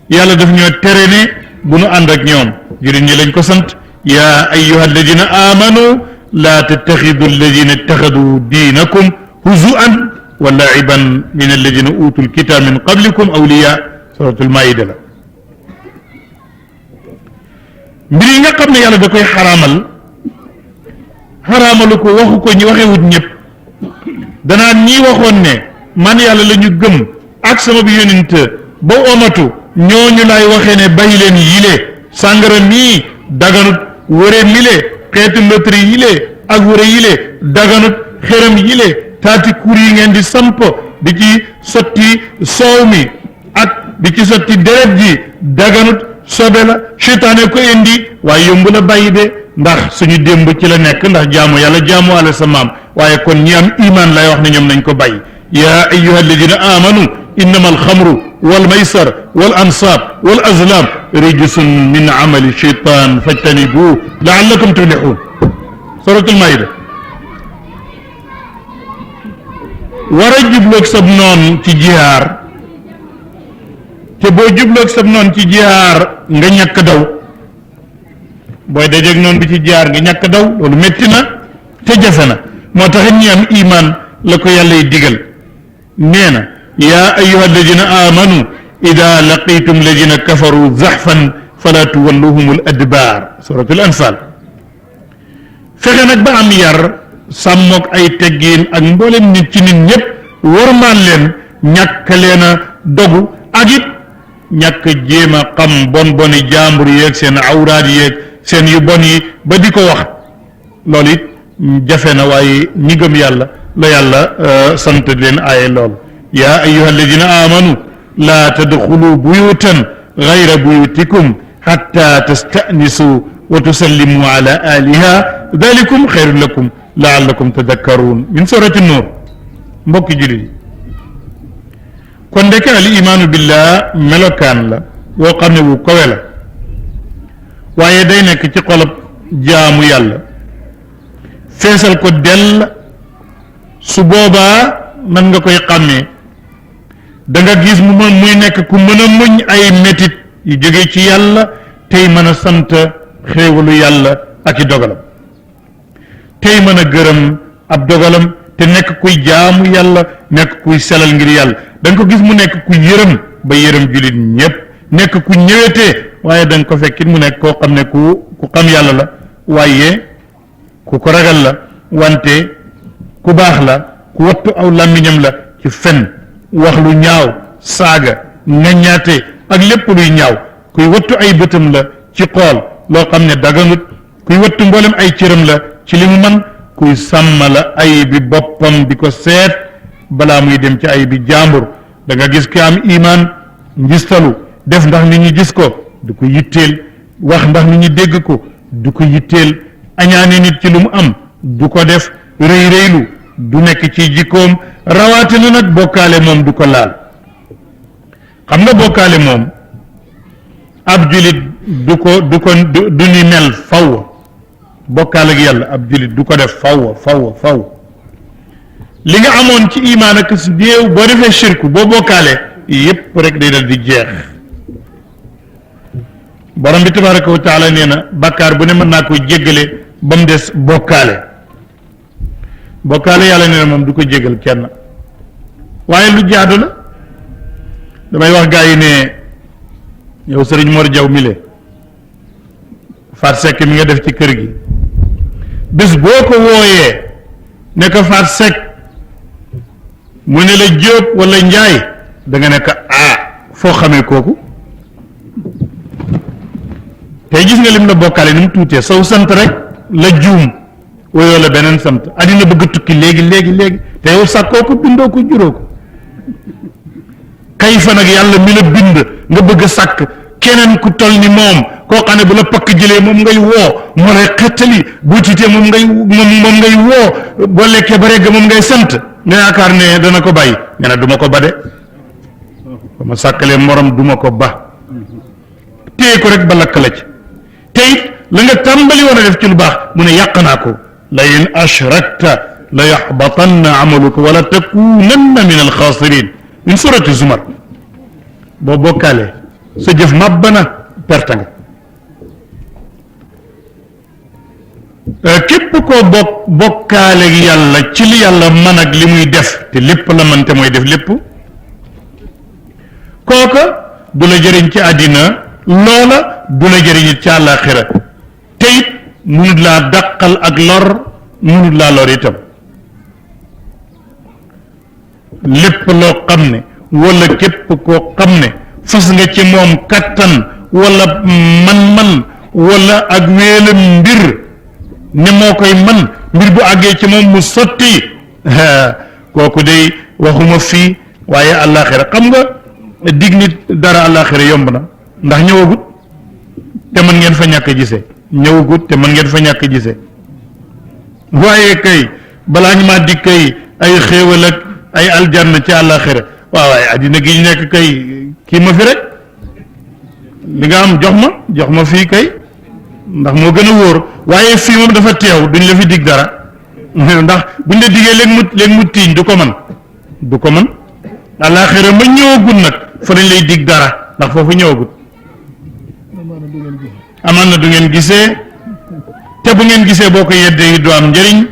yàlla daf ñoo tere ne bu nu ànd ak ñoom jullit ñi lañ ko sant yaa ayuha alladina amanu laa tattaxidu alladina ittaxadu diinakum huzuan wa laiban min alladina utul kitab min qablikum awliya suratul maida la mbir yi nga xam ne yàlla da koy xaraamal xaraamalu ko waxu ko ñi waxewut ñëpp danaan ñi waxoon ne man yàlla la ñu gëm ak sama bi yonent ba omatu ñooñu lay waxee ne bay leen yile sàngara mii daganut wëre mile xeetu loterie yile ak wëre yile daganut xërëm yile taati kur yi ngeen di samp di ci sotti soow mi ak di ci sotti deret ji daganut sobe la seytaane ko indi waaye yomb la bàyyi de ndax suñu démb ci la nekk ndax jaamu yàlla jaamu ala sa maam waaye kon ñi am iman lay wax ne ñoom nañ ko bàyyi yaa ayuha alladina amanu innama alxamru walmaysar wal ansab wal azlam rijsun min amali shaytan fajtanibuhu laallakum tuflihun suratul maida war a jubloog sab noon ci jihaar te boo jubloog sab noon ci jihaar nga ñàkk daw booy dajeeg noon bi ci jihaar nga ñàkk daw loolu métti na te jafe na moo taxit ñi am iman la ko yàlla y digal nee na yaa ayuha alladina amanu ida laqitum alladina kafaru zaxfan fala tuwalluhum al adbar suratul anfal fexe nag ba am yar sàmmoog ay teggiin ak mboolem nit ci nit ñëpp warmaan leen ñàkk leen a dogu ak it ñàkk jéem a xam bon boni jàmbur yeeg seen awraat yeeg seen yu bon yi ba di ko wax loolu it jafe na waaye ñi gëm yàlla la yàlla sant leen aaye lool yaa ayuha alladina amanu laa tadxulu buyutan gayra buyutikum xatta tastanisu wa tusallimu ala aliha dalikum xayrun lakum laallakum tadakkaruun min surati nuur mbokki jullit yi kon ndeke al imaanu billah melokaan la woo xam ne wu kowe la waaye day nekk ci xolab jaamu yàlla feesal ko dell su boobaa mën nga koy xàmmee da nga gis mu mën muy nekk ku mën a muñ ay métit yu jóge ci yàlla tey mën a sant xéewalu yàlla ak i dogalam tey mën a gërëm ab dogalam te nekk kuy jaamu yàlla nekk kuy selal ngir yàlla da nga ko gis mu nekk ku yërëm ba yërëm jullit ñëpp nekk ku ñëwetee waaye da nga ko fekkit mu nekk koo xam ne ku xam yàlla la waaye ku ko ragal la wante ku baax la ku wattu aw làmmiñam la ci fen wax lu ñaaw saaga ngaññaate ak lépp luy ñaaw kuy wattu ay bëtam la ci xool loo xam ne daganut kuy wattu mboolem ay cëram la ci li mu man kuy sàmm la ay bi boppam di ko seet balaa muy dem ci ay bi jàmbur. da nga gis ki am iman ngistalu def ndax nit ñi gis ko du ko yitteel wax ndax nit ñi dégg ko du ko yitteel añaane nit ci lu mu am du ko def rëy rëylu du nekk ci jikkoom rawatina nag bokkaale moom du ko laal xam nga bokkaale moom ab julit du ni mel faw bokkaale ak yàlla ab julit du ko def faw li nga amoon ci imaan ak si néew boo defee shirku boo bokkaale yépp rek day dal di jeex borom bi tabaraka wa taala nee na bàkkaar bu ne mën naa ko jéggale ba mu des bokkaale yàlla nee na moom du ko jéggal kenn waaye lu jaadu la damay wax gaa yi ne yow sëriñ Mor Jaw mi le Faat Sekk mi nga def ci kër gi bés boo ko wooyee ne ko Faat Sekk mu ne la Jóob wala Njaay da nga nekk foo xamee kooku tey gis nga lim la bokkaale ni mu tuutee saw sant rek la juum woyoo la beneen sant addina bëgg tukki léegi te yow sàkkoo ko bindoo ko juróo ko kay fa nag yàlla mi la bind nga bëgg a sàkk keneen ku toll ni moom koo xam ne bu la pakk jëlee moom ngay woo moo lay xettali boo tiitee moom ngay woo boo lekkee ba regg moom ngay sant nga yaakaar ne dana ko bàyyi nga ne duma ko ba de ba ma sàkkalee morom duma ko ba téye ko rek ba lakk la ci te it la nga tàmbali woon a def ci lu baax mu ne yàq naa ko la in ashrakta la yaxbatanna amaluka wala takunanna min alxaasirin min surati zumar boo bokkaalee sa jëf màbbana perte nga képp koo bokkaale yàlla ci li yàlla mën ak li muy def te lépp la mën te mooy def lépp kooka du la jëriñ ci àddina loola du la jëriñ it ci àllaaxira te it munut laa dàqal ak lor munut laa lor itam lépp loo xam ne wala képp koo xam ne fas nga ci moom kattan wala man-man wala ak wéelam mbir ne moo koy man mbir bu àggee ci moom mu sotti kooku day waxuma fii waaye àllaaxira xam nga dig nit dara àllaaxira yomb na ndax ñëwagut te mën ngeen fa ñàkk gisee ñëwagut te mën ngeen fa ñàkk gisee waaye kay balaa ñu maa dig kay ay xéewal ak ay aljanna ci àllaaxira waaye addina gi ñu nekk kay kii ma fi rek li nga am jox ma fii kay ndax moo gën a wóor waaye fii moom dafa teew duñ la fi dig dara ndax buñ la diggee léegi mu tiiñ du ko mën àllaaxira ma ñëwagut nag fa lañ lay dig dara ndax foofu ñëwagut amaan na du ngeen gisee te bu ngeen gisee boo ko yeddee du am njëriñ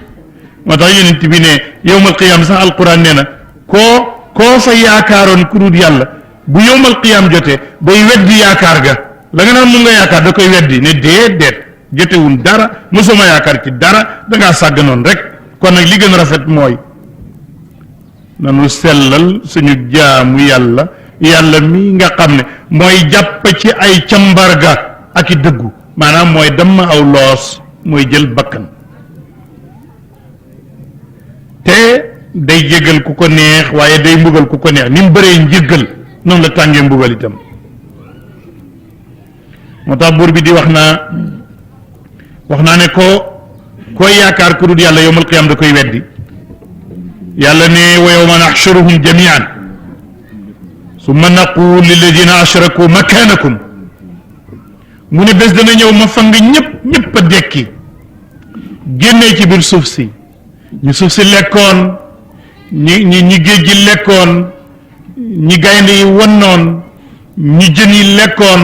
moo tax yonent bi ne yowmal qiyaam sax alquran nee na koo fa yaakaaroon ku dul yàlla bu yowmal qiyaam jotee day weddi yaakaar ga la nga naan mun nga yaakaar da koy weddi ne déet jotewul dara mosuma yaakaar ci dara dangaa sàgganoon rek kon nag li gën a rafet mooy nanu sellal suñu jaamu yàlla mi nga xam ne mooy jàpp ci ay cambarga ak i dëggu maanaam mooy damm aw loos mooy jël bakkan te day jéggal ku ko neex waaye day mbugal ku ko neex ni mu bëree njéggal noonu la tàngee mbugal itam moo tax buur bi di wax naa ne koo yaakaar ku dul yàlla yowmal qiyaam da koy weddi yàlla ne wa yawma naxshuruhum jamian summa naqul lilladina ashraku makanakum mu ne bés dana ñëw ma fang ñëpp a dekki génnee ci biir suuf si ñu suuf si lekkoon ñi géej gi lekkoon ñi gaynde yi wannoon ñi jën yi lekkoon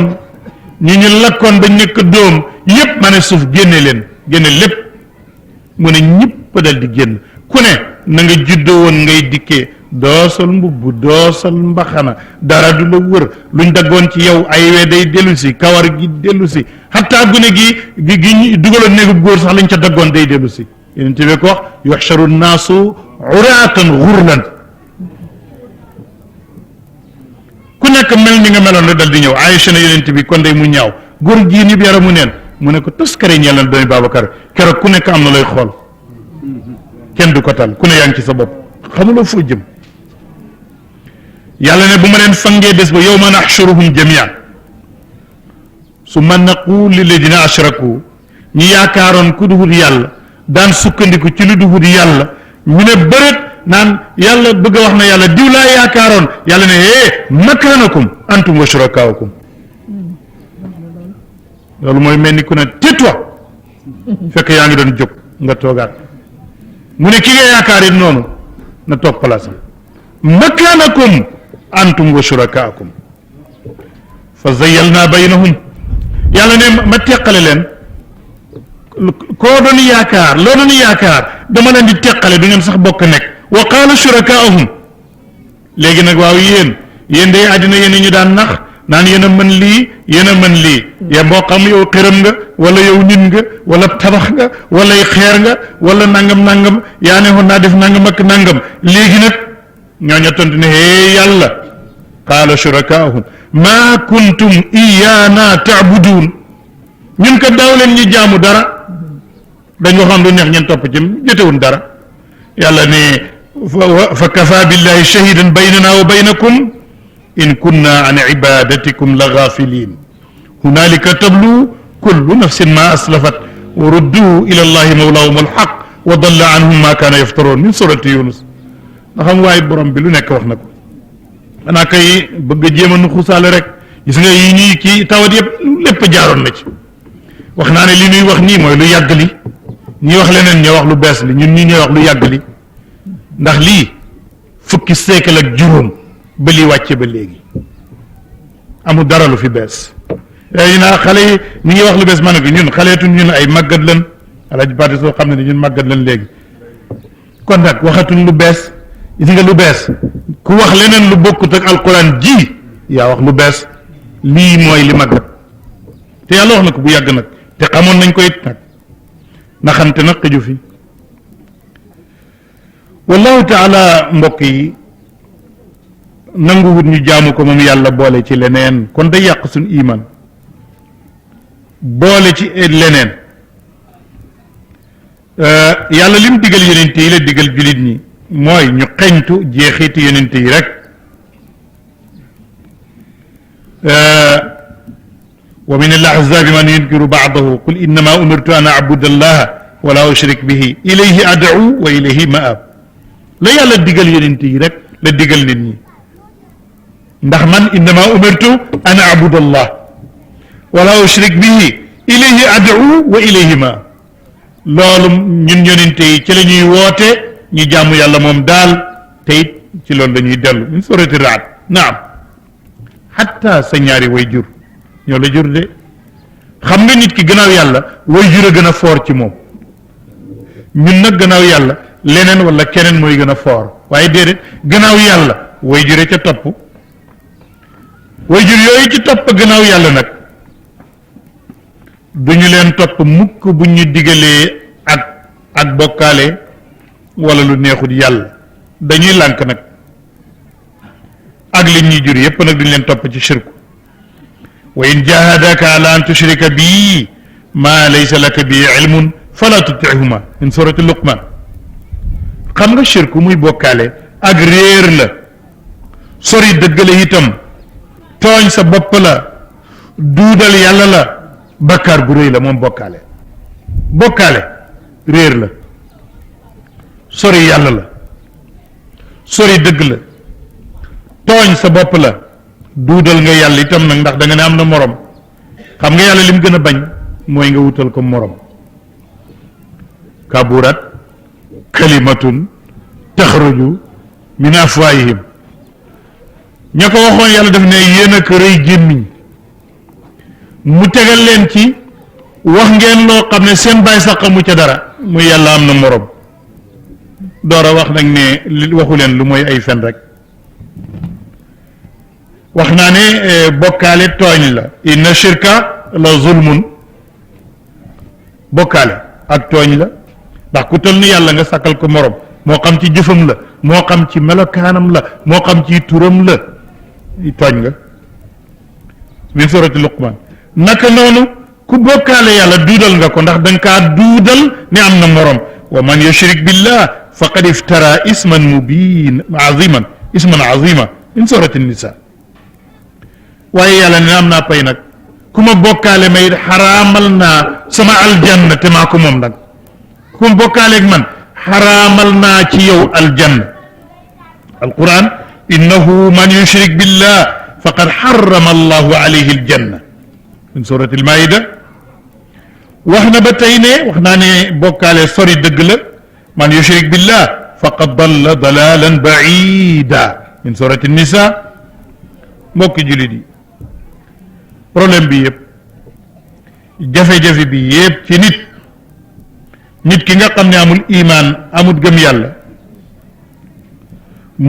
ñu lakkoon ba nekk dóom yépp ma ne suuf génne lépp mu ne ñëpp dal di génn ku ne na nga juddoo woon ngay dikkee doo sol mbubb doo sol mbaxana dara du la wër luñ daggoon ci yow ay wee day dellu si kawar gi dellu si xataa gune gi dugaloon néegub góor sax lañ ca daggoon day dellu si yeneen bi ko wax yuxsharu nnaasu uraatan xurlan ku nekk mel ni nga meloon rek dal di ñëw Aïcha ne yeneen bi kon day mu ñaaw góor gii nib yaramu neen mu ne ko toskare ñeel na doomi Babacar keroog ku nekk am na looy xool kenn du ko tal ku ne yaa ngi ci sa bopp xamuloo foo jëm yàlla ne bu ma leen fangee bés ba yawma naxshuruhum jamian summa naqul lilladina ashraku ñi yaakaaroon ku duhut yàlla daan sukkandiku ci lu duhut yàlla ñu ne bërët naan yàlla bëgg a wax na yàlla diw laa yaakaaroon yàlla ne makaanakum antum wa shurakaakum loolu mooy mel ni ku ne tais-toi fekk yaa ngi doon jóg nga toogaat mu ne ki nga yaakaar it noonu na toog place makaanakum antum wa shurakaakum fa zayyalna baynahum yàlla ne ma teqale leen koo doon yaakaar loo doon yaakaar dama leen di teqale du ngeen sax bokk nekk wa qaala shurakaahum léegi nag waaw yéen day àddina yéen ñu daan nax naan yéen a mën lii yéen a mën lii ya moo xam yow xiram nga wala yow nit nga wala tabax nga wala xeer nga wala nangam yaa ne woon naa def nangam ak nangam léegi nag ñooña tontu ne yàlla qaala shurakaahum maa kuntum iyaana taabuduun ñun kat daaw leen ñu jaamu dara dañ waxoon lu neex ñeen topp ci jotewun dara yàlla ne fa kafa billahi shahidan baynana wa baynakum in kunna an ibadatikum la ghafilin hunalika tablu kullu nafsin ma aslafat wa ruddu ila allahi mawlahum alhaq wa dalla anhum ma kaana yaftaroon min surati yunus nga xam waaye borom bi lu nekk wax na ko xanaa kay bëgg a jéem a nu xusaale rek gis nga yi ñuy kii tawat yëpp lépp jaaroon na ci wax naa ne li ñuy wax nii mooy lu yàgg li ñi wax leneen ñoo wax lu bees li ñun ñii ñooy wax lu yàgg li ndax lii fukki siècle ak juróom ba lii wàcce ba léegi amul dara lu fi bees léegi naa xale yi ñi ngi wax lu bees ma ne ko ñun xaleetuñ ñun ay màggat lan alaji parti soo xam ne ñun màggat lan léegi kon nag waxatuñ lu bees gis nga lu bees ku wax leneen lu bokkut ak alquran ji yaa wax lu bees lii mooy li màggat te yàlla wax na ko bu yàgg nag te xamoon nañ ko it nag naxante nag xëju fi wallahu taala mbokk yi nanguwut ñu jaamu ko moom yàlla boole ci leneen kon day yàq suñ iman boole ci leneen yàlla lim digal yonent yi la digal julit ñi mooy ñu xeñtu jeexiti yonent yi rek wa min al ahzabi man yunkiru ba'dahu qul innama umirtu an a'buda allaha wa la ushrik bihi ilayhi ad'u wa ilayhi ma'ab la yàlla digal yonent yi rek la digal nit ñi ndax man innama umirtu an a'buda allah wa la ushrik bihi ilayhi ad'u wa ilayhi ma'ab loolu ñun yonent yi ci la ñuy woote ñu jaamu yàlla moom daal te it ci loolu dañuy dellu min surati Ra'd naam hatta sa ñaari way jur ñoo la jur de xam nga nit ki gannaaw yàlla way jur a gën a foor ci moom ñun nag gannaaw yàlla leneen wala keneen mooy gën a foor waaye déedéet gannaaw yàlla way jure ca topp way jur yooyu ci topp gannaaw yàlla nag duñu leen topp mukk bu ñu digalee ak bokkaale wala lu neexut yàlla dañuy lànk nag ak li ñuy jur yépp nag duñu leen topp ci shirku wa in jahadaka ala an tushrika bi ma laysa laka bi ilmun fala tutihuma min surati luqman xam nga shirku muy bokkaale ak réer la sori dëggale itam tooñ sa bopp la duudal yàlla la bakkaar gu rëy la moom bokkaale réer la sori yàlla la sori dëgg la tooñ sa bopp la duudal nga yàlla itam nag ndax da nga ne am na morom xam nga yàlla lim gën a bañ mooy nga wutal ko morom kaburat kalimatun taxruju min afwaahihim ña ko waxoon yàlla daf ne yéen a ko rëy gémmiñ mu tegal leen ci wax ngeen loo xam ne seen baay sax xamu ca dara muy yàlla am na morom door a wax nag ne li waxu leen lu mooy ay fen rek wax naa ne bokkaale tooñ la inna shirka la zulmun bokkaale ak tooñ la ndax ku toll ni yàlla nga sàkkal ko morom moo xam ci jëfam la moo xam ci melokaanam la moo xam ci turam la tooñ nga min surati luqman naka noonu ku ku bokkaale yàlla duudal nga ko ndax danga kaa duudal ne am na morom wa man yushrik billah faqad iftara isman azima min surati nisa waaye yàlla ne am naa pay nag ku ma bokkaale may xaraamal naa sama aljanna te maa ko moom nag ku ma bokkaaleeg man xaraamal naa ci yow aljanna alquran innahu man yushrik billah faqad xarama allahu alayhi aljanna min surati almaida wax na ba tey ne wax naa ne bokkaale sori dëgg la man yushrik billah faqad dalla dalalan baida min surati nisa mbokki julit yi problème bi yëpp jafe-jafe bi yëpp ci nit ki nga xam ne amul iman amul gëm yàlla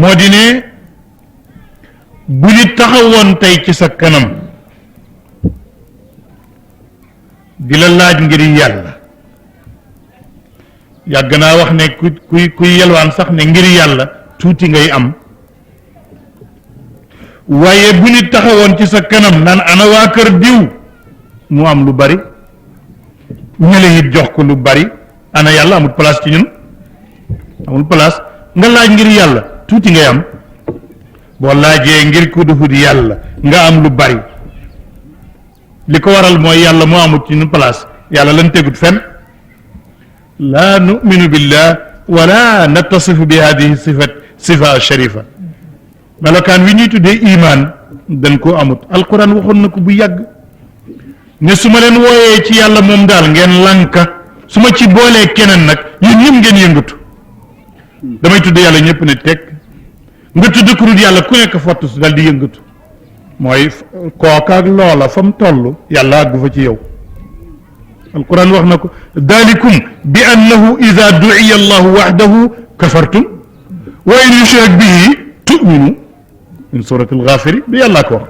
moo di ne bu ñu taxawoon tey ci sa kanam di la laaj ngir yàlla yàgg naa wax ne kuy yelwaan sax ne ngir yàlla tuuti ngay am waaye bu ñu taxawoon ci sa kanam naan ana waa kër diw mu am lu bari ñële it jox ko lu bari ana yàlla amul place ci ñun amul place nga laaj ngir yàlla tuuti ngay am boo laajee ngir ku duhut yàlla nga am lu bari li ko waral mooy yàlla moo amul ci ñun place yàlla lan tegut fen laa numinu billah wala nattasifu bi hadihi sifa sharifa melokaan wi ñuy tuddee iman dañ koo amut alquran waxoon na ko bu yàgg ne su ma leen wooyee ci yàlla moom daal ngeen lanka su ma ci boolee keneen nag yéen ñëpp ngeen yëngatu damay tudd yàlla ñëpp ne teg nga tudd ku dul yàlla ku nekk fott su dal di yëngatu mooy kooka ak loola fa mu toll yàlla àggu fa ci yow alquran wax na ko dalikum bi annahu ida duiya allahu waxdahu kafartum wa in yushrak bihi tu'minu min surati alghafiri bi yàlla ko wax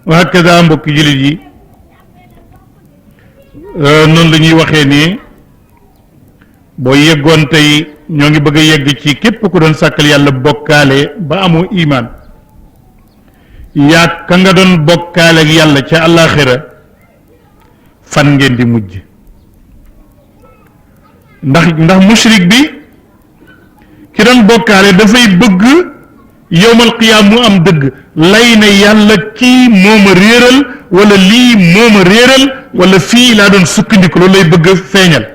wa hakada mbokki jullit yi noonu la ñuy waxee nii boo yeggoon tey ñoo ngi bëgg a yegg ci képp ku doon sàkkal yàlla bokkaale ba amoo iman yaa ka nga doon bokkaale ak yàlla ca àllaaxira fan ngeen di mujj ndax mushrik bi ki doon bokkaale dafay bëgg yowmal qiyaam mu am dëgg lay ne yàlla kii mooma réeral wala lii mooma réeral wala fii laa doon sukkandiku loolu lay bëgg feeñal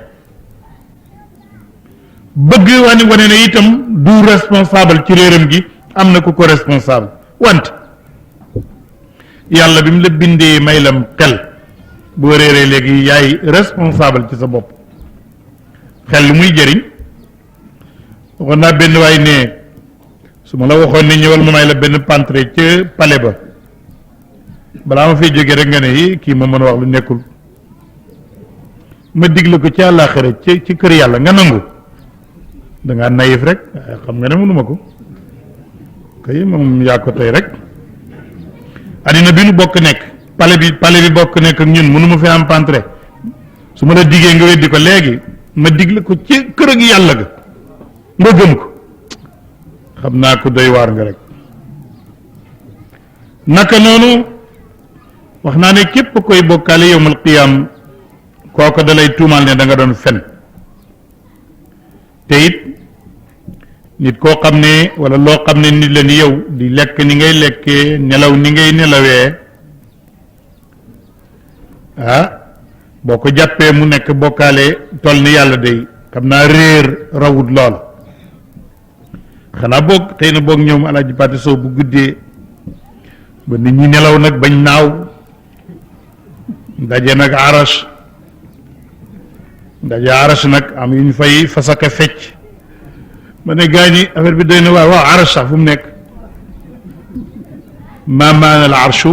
bëgg wane ne itam du responsable ci réeram gi am na ku ko responsable wante yàlla bi mu la bindee may lam xel boo réeree léegi yaay responsable ci sa bopp xel lu muy jëriñ waxoon naa benn waay ne su ma la waxoon ne ñëwal ma may la benn pantre ca palais ba balaa ma fay jógee rek nga ne kii ma mën a wax lu nekkul ma digle ko ci àllaaxira ci kër yàlla nga nangu da ngaa naïf rek xam nga ne mënuma ko kay moom yaa ko tey rek addina bi nu bokk nekk palais bi bokk nekk ak ñun mënuma fi am pantre su ma la diggee nga weddi ko léegi ma digle ko ci kër ak yàlla ga nga gëm ko xam naa ko doy waar nga rek naka noonu wax naa ne képp koy bokkaale yowmal qiyaam kooko da lay tuumaal ne da nga doon fen te it nit koo xam ne wala loo xam ne nit la ni yow di lekk ni ngay lekkee nelaw ni ngay nelawee boo ko jàppee mu nekk bokkaale toll ni yàlla day xam naa réer rawut lool xanaa boog xëy na boog ñoom Alaaji Pate Sow bu guddee ba nit ñi nelaw nag bañ naaw ndaje nag arash nag am yu ñu fay fasaka fecc ma ne gaa ñi affaire bi doy na waaw arash sax fu mu nekk ma maana al arshu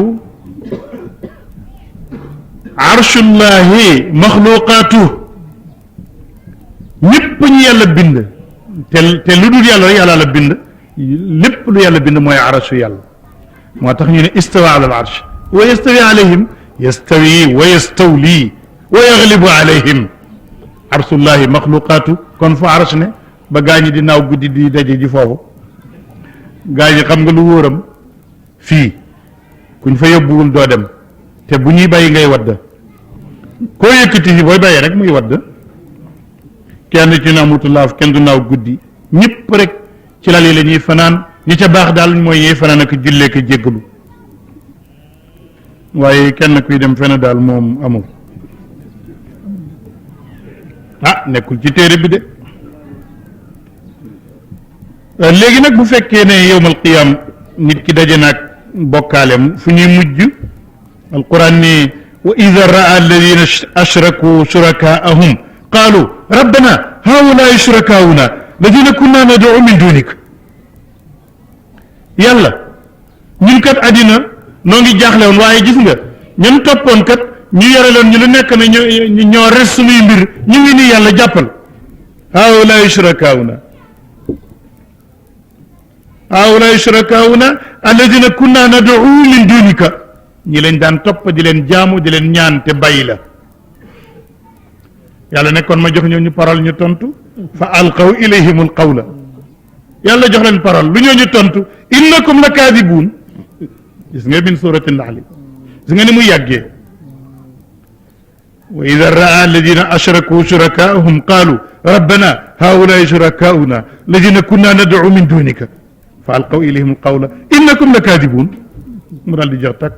arshullahi maxluqaatu ñëpp ñu yàlla bind te lu dul yàlla rek yàlla la bind lépp lu yàlla bind mooy arashu yàlla moo tax ñu ne istawa ala al arsh wa yastawi alayhim yastawi wa yastawli wa yaglibu alayhim arshullahi maxluqaatu kon fa arash ne ba gaa ñi di naaw guddi di daje ji foofu gaa ñi xam nga lu wóoram fii kuñ fa yóbbuwul doo dem te bu ñuy bàyyi ngay wadda koo yëkkati fi booy bàyyi rek muy wadd kenn ci na amutu laaf kenn du naaw guddi ñëpp rek ci lal yi la ñuy fanaan ñi ca baax daal mooy ñuy fanaan ak jullee ko jéggalu waaye kenn kuy dem fenn daal moom amul nekkul ci téere bi de léegi nag bu fekkee ne yowmal qiyam nit ki daje naag bokkaaleem fu ñuy mujj alquran ni wa ida raa alladina ashraku shurakaahum qaalu rabbana haulaai shurakauna ladina kunna nad'u min dunik yàlla ñun kat àddina noo ngi jaaxle woon waaye gis nga ñun toppoon kat ñu yore leen ñu lu nekk ne ñoo res suñuy mbir ñu ngi nii yàlla jàppal haulaai shurakauna alladina kunna nad'u min dunika ñi leen daan topp di leen jaamu di leen ñaan te bàyyi la yàlla nekkoon ma jox ñoo ñu parole ñu tontu fa alqaw ilayhim alqawla yàlla jox leen parole lu ñoo ñu tontu innakum la kaadibuun gis nga min surati naxli gis nga ni mu yàggee wa ida raa alladina ashraku shurakaahum qaalu rabbana haulaai shurakauna alladina kunna nad'u min dunika fa alqaw ilayhim alqawla innakum la kaadibuun mu daal di jeex tàkk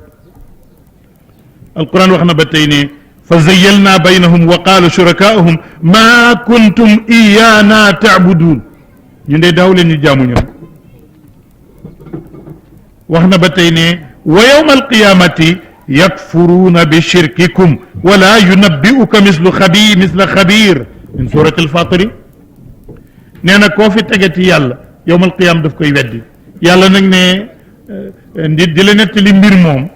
alquran wax na ba tey ne fa zayyalna baynahum wa qaala shurakaahum ma kuntum iyaana taabuduun ñu ndey daaw leen ñu jaamu ñoom wax na ba tey ne wa yawma alqiyamati yakfuruuna bi shirkikum wala yunabbi'uka misla xabir min surati alfatiri nee na koo fi tegeti yàlla yawma alqiyama daf koy weddi yàlla nag ne di la nettali mbir moom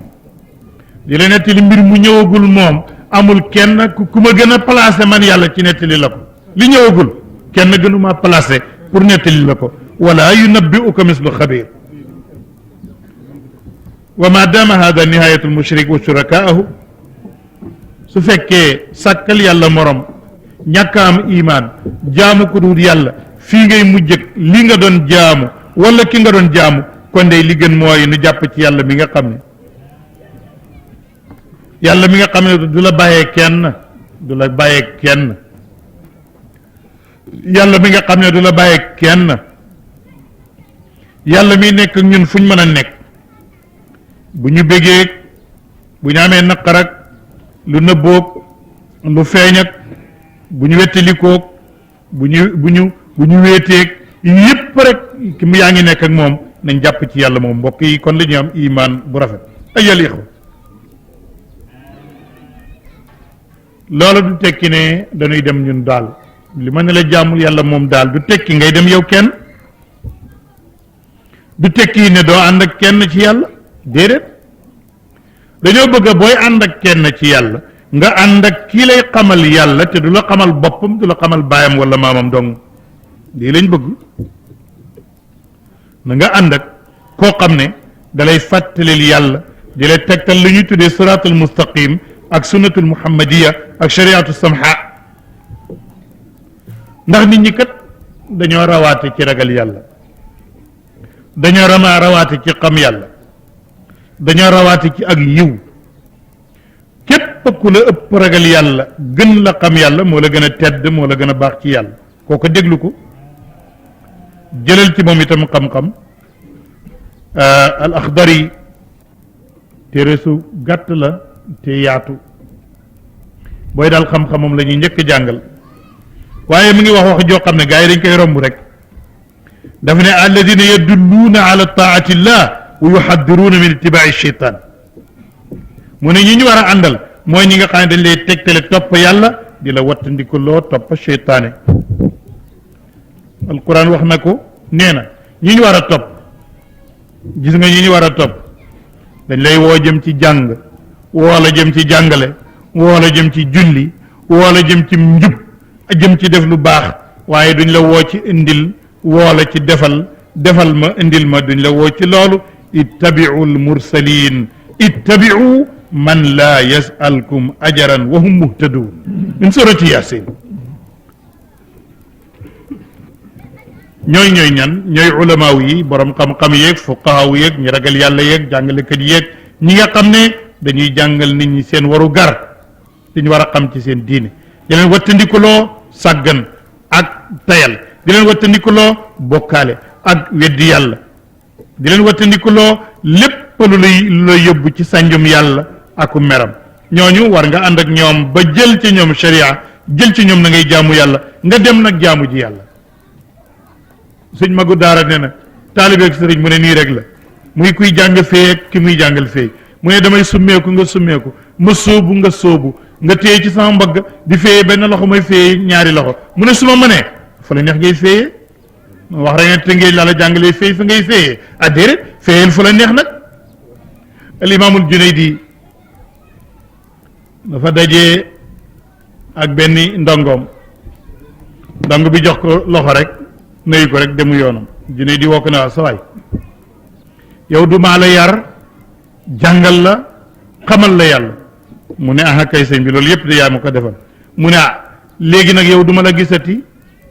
di la nettali mbir mu ñëwagul moom amul kenn ku ma gën a placé man yàlla ci nettali la ko li ñëwagul kenn gënu ma placé pour nettali la ko wala yunabbi'uka mislu xabir wa ma dama hada nihayatu almushrik wa shurakaahu su fekkee sàkkal yàlla morom ñàkk am imaan jaamu ko dul yàlla fii ngay mujj ak li nga doon jaamu wala ki nga doon jaamu kon day li gën mooy nu jàpp ci yàlla mi nga xam ne yàlla mi nga xam ne du la bàyyee kenn du la bàyyee kenn yàlla mi nga xam ne du la bàyyee kenn yàlla mi nekk ak ñun fuñ mën a nekk bu ñu bëggee bu ñu amee naqar ak lu nëbboog lu feeñ ak bu ñu wettilikoog bu ñu wéeteeg yépp rek ki mu yaa ngi nekk ak moom nañ jàpp ci yàlla moom mbokk yi kon la ñu am imaan bu rafet ayal ixwa loolu du tekki ne dañuy dem ñun daal li ma ne la jàmmul yàlla moom daal du tekki ngay dem yow kenn du tekki ne doo ànd ak kenn ci yàlla déedéet dañoo bëgg booy ànd ak kenn ci yàlla nga ànd ak kii lay xamal yàlla te du la xamal boppam du la xamal baayam wala maamam dong lii lañ bëgg na nga ànd ak koo xam ne dalay fàttalil yàlla di lay tegtal lu ñuy tuddee siraatul mustaqim ak sunnatul muhammadiya ak shariatu samha ndax nit ñi kat dañoo rawaate ci ragal yàlla dañoo rawaate ci xam yàlla dañoo rawaate ci ak yiw képp ku la ëpp ragal yàlla gën la xam yàlla moo la gën a tedd moo la gën a baax ci yàlla kooko déglu ko jëlal ci moom itam xam-xam al axdari téere su gàtt la te yaatu booy daal xam-xamam la ñuy njëkk jàngal waaye mi ngi wax joo xam ne gars yi dañ koy romb rek daf ne alladina yadulluuna ala taati llah wa yuxaddiruuna min ittibaai cheytaan mu ne ñi ñu war a àndal mooy ñi nga xam ne dañ lay tegtale topp yàlla di la wattandiku loo topp cheytaane alquran wax na ko nee na ñi ñu war a topp gis nga ñi ñu war a topp dañ lay woo jëm ci jàng woo la jëm ci jàngale woo la jëm ci julli woo la jëm ci njub jëm ci def lu baax waaye duñ la woo ci indil woo la ci defal ma indil ma duñ la woo ci loolu ittabiu almursalin ittabiu man laa yasalkum ajaran wa hum muhtadun min surati yasin ñooy ñan ñooy ulamaaw yi borom xam-xam yeeg fuqahaaw yeeg ñi ragal yàlla yeeg jàngalekat yeeg ñi nga xam ne dañuy jàngal nit ñi seen waru gar li ñu war a xam ci seen diine di leen wattandikuloo sàggan ak tayal di leen wattandikuloo bokkaale ak weddi yàlla di leen wattandikuloo lépp lu lay yóbbu ci sànjum yàlla aku meram ñooñu war nga ànd ak ñoom ba jël ci ñoom sharia jël ci ñoom na ngay jaamu yàlla nga dem nag jaamu ji yàlla sëñ magu daara nee na taalibeeg sëriñ mu ne nii rek la muy kuy jàng fee ak ki muy jàngal fee mu ne damay summeeku nga summeeku ma sóobu nga sóobu nga téye ci sama mbagg di féeye benn loxo may féeye ñaari loxo mu ne su ma mënee fa la neex ngay féeye wax rek ne te ngay la jàngalee féey fa ngay féeye ah déedéet féeyeel fa la neex nag al imaamul Junaydi dafa dajee ak benn ndongoom ndongo bi jox ko loxo rek nuyu ko rek demu yoonam Junaydi woo ko ne waaw sa waay yow du maa la yar jàngal la xamal la yàlla mu ne ah kay sëñ bi loolu yëpp de yaa ma ko defal mu ne ah léegi nag yow du ma la gisati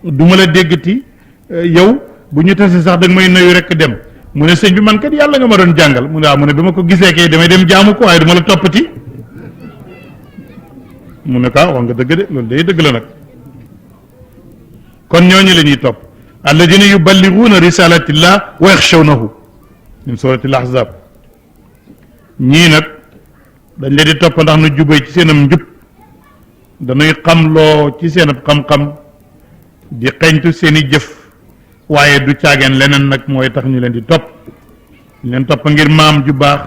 du ma la déggati yow bu ñu tase sax da nga may nuyu rek dem mu ne sëñ bi man kat yàlla nga ma doon jàngal mu ne waaw mu ne bi ma ko gisee kay damay dem jaamu ko waaye du ma la toppati mu ne ko wax nga dëgg de loolu day dëgg la nag kon ñooñu la ñuy topp alladina yuballighuuna risalatillah wa yaxshawnahu min suratil ahzab ñii nag dañ leen di topp ndax nu jubee ci seenam njub dañuy xamloo ci seen xam-xam di xeñtu seen i jëf waaye du caageen leneen nag mooy tax ñu leen di topp ñu leen topp ngir maam ju baax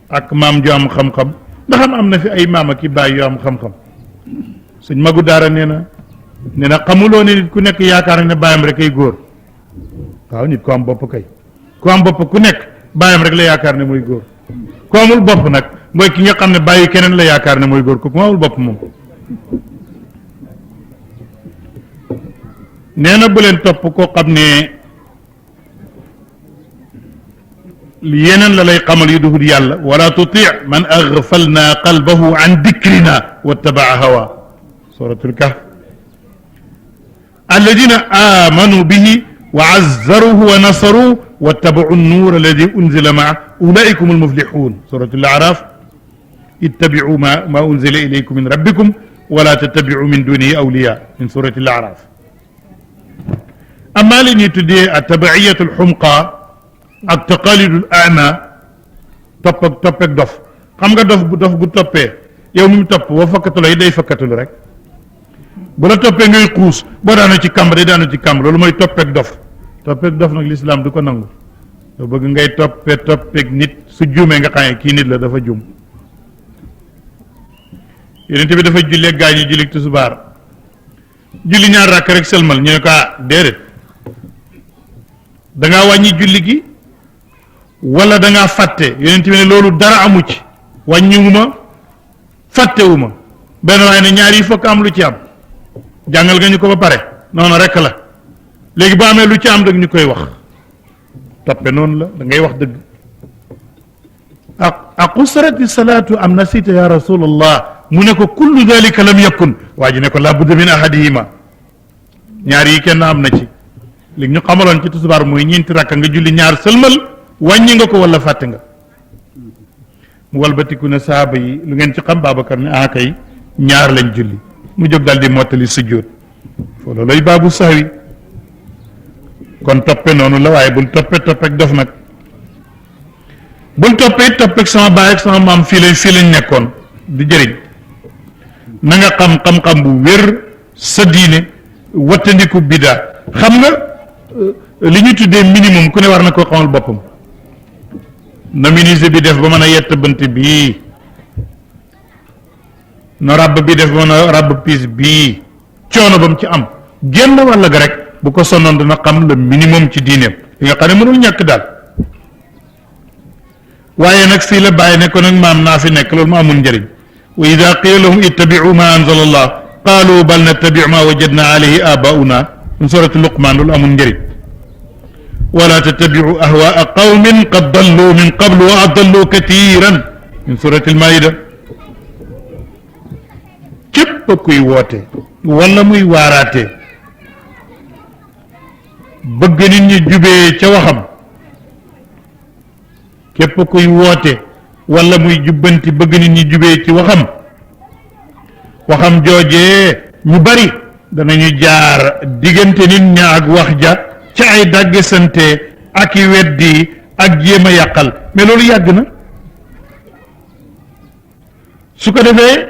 ak maam ju am xam-xam ndax am na fi ay maam ak i baay yu am xam-xam suñ magu daara nee na xamuloo ne nit ku nekk yaakaar ne baayam rek ay góor waaw nit ku am bopp kay ku am bopp ku nekk baayam rek la yaakaar ne mooy góor ku amul bopp nag mooy ki nga xam ne bàyyi keneen la yaakaar ne mooy góor ku amul bopp moom nee na bu leen topp koo xam ne yeneen la lay xamal yu duhul yàlla wala tuti man aghfalna qalbahu an dikrina wattabaa hawa suratul kahf alladina amanu bihi wa azzaruhu wa nasaruhu wattabau an-nur alladi unzila maa ulaika hum almuflihun suratul araf ittabiu ma unzila ilaykum min rabbikum wala tattabiu min dunihi awliya min suratil araf amma li ñuy tuddee at-tabaiyatu al-humqa ak taqalidul ama topp ak dof xam nga dof bu toppee yow mi mu topp boo fakkatuloo yi day fakkatulu rek bu la toppee ngay xuus boo daanu ci kamb day daanu ci kamb loolu mooy toppeek dof nag lislaam du ko nangu doo bëgg ngay toppeek nit su juumee nga xam ne kii nit la dafa juum yonent bi dafa jullee gaa ñi julli tisbaar julli ñaar rakk rek sëlmal ñu ne ko déedéet dangaa wàññi julli gi wala dangaa fàtte yonent bi ne loolu dara amu ci wàññiwuma fàttewuma benn waaye ne ñaar yi fokk am lu ci am jàngal nga ñu ko ba pare noonu rek la léegi bu amee lu ci am dag ñu koy wax toppe noonu la da ngay wax dëgg aqusrati salaatu am nasita ya rasulallah mu ne ko kullu dalika lam yakun waa ji ne ko la budda min ahadihima ñaar yi kenn am na ci li ñu xamaloon ci tisbaar mooy ñeenti rakka nga julli ñaar sëlmal wàññi nga ko wala fàtte nga mu walbatiku ne saaba yi lu ngeen ci xam Babacar ne kay ñaar lañ julli mu jóg daal di mottali sujjóot foo loolay baabu sahwi kon toppe noonu la waaye bul toppeek dof nag bul toppeek sama baay ak sama maam fii lañ nekkoon du jëriñ na nga xam-xam bu wér sa diine wattandiku biddaa xam nga li ñu tuddee minimum ku ne war na koo xamal boppam na menuisier bi def ba mën a yett bënt bii na ràbb bi def ba mën a ràbb piis bii coono ba mu ci am génn walla ga rek bu ko sonnoon dana xam le minimum ci diineem li nga xam ne mënul ñàkk daal waaye nag fii la bàyyi ne ko nag maam naa fi nekk loolu ma amul njëriñ wa ida qila lahum ittabiu ma anzala allah qaalu bal nattabiu ma wajadna alayhi abauna min surati luqman loolu amul njëriñ wala tattabiu ahwaa qawmin qad dallu min qablu wa adallu katiran min surati almaida képp kuy woote wala muy waaraate bëgg nit ñi jubee ca waxam képp kuy woote wala muy jubbanti bëgg nit ñi jubee ci waxam waxam joojee ñu bari danañu jaar diggante nit ña ak wax ja ci ay dàggesante ak i weddi ak jéem a yàqal mais loolu yàgg na su ko defee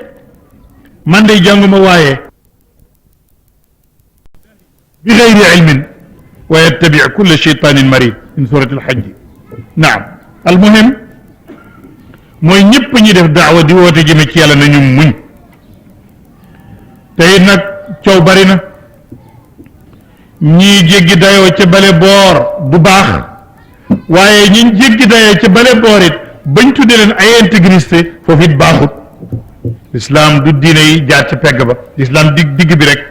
man de jànguma waaye bi gayri ilmin wa yattabi kulla shaytanin marid min surati alhajj naam almuhim mooy ñëpp ñi def daawa di woote jëme ci yàlla nañu muñ tey nag coow bari na ñii jéggi dayoo ca bale boor du baax waaye ñi jéggi dayoo ca bale boor it bañ tudde leen ay intégrité foofu it baaxut l'islam du diine yi jaar ci pegg ba l'islam digg bi rek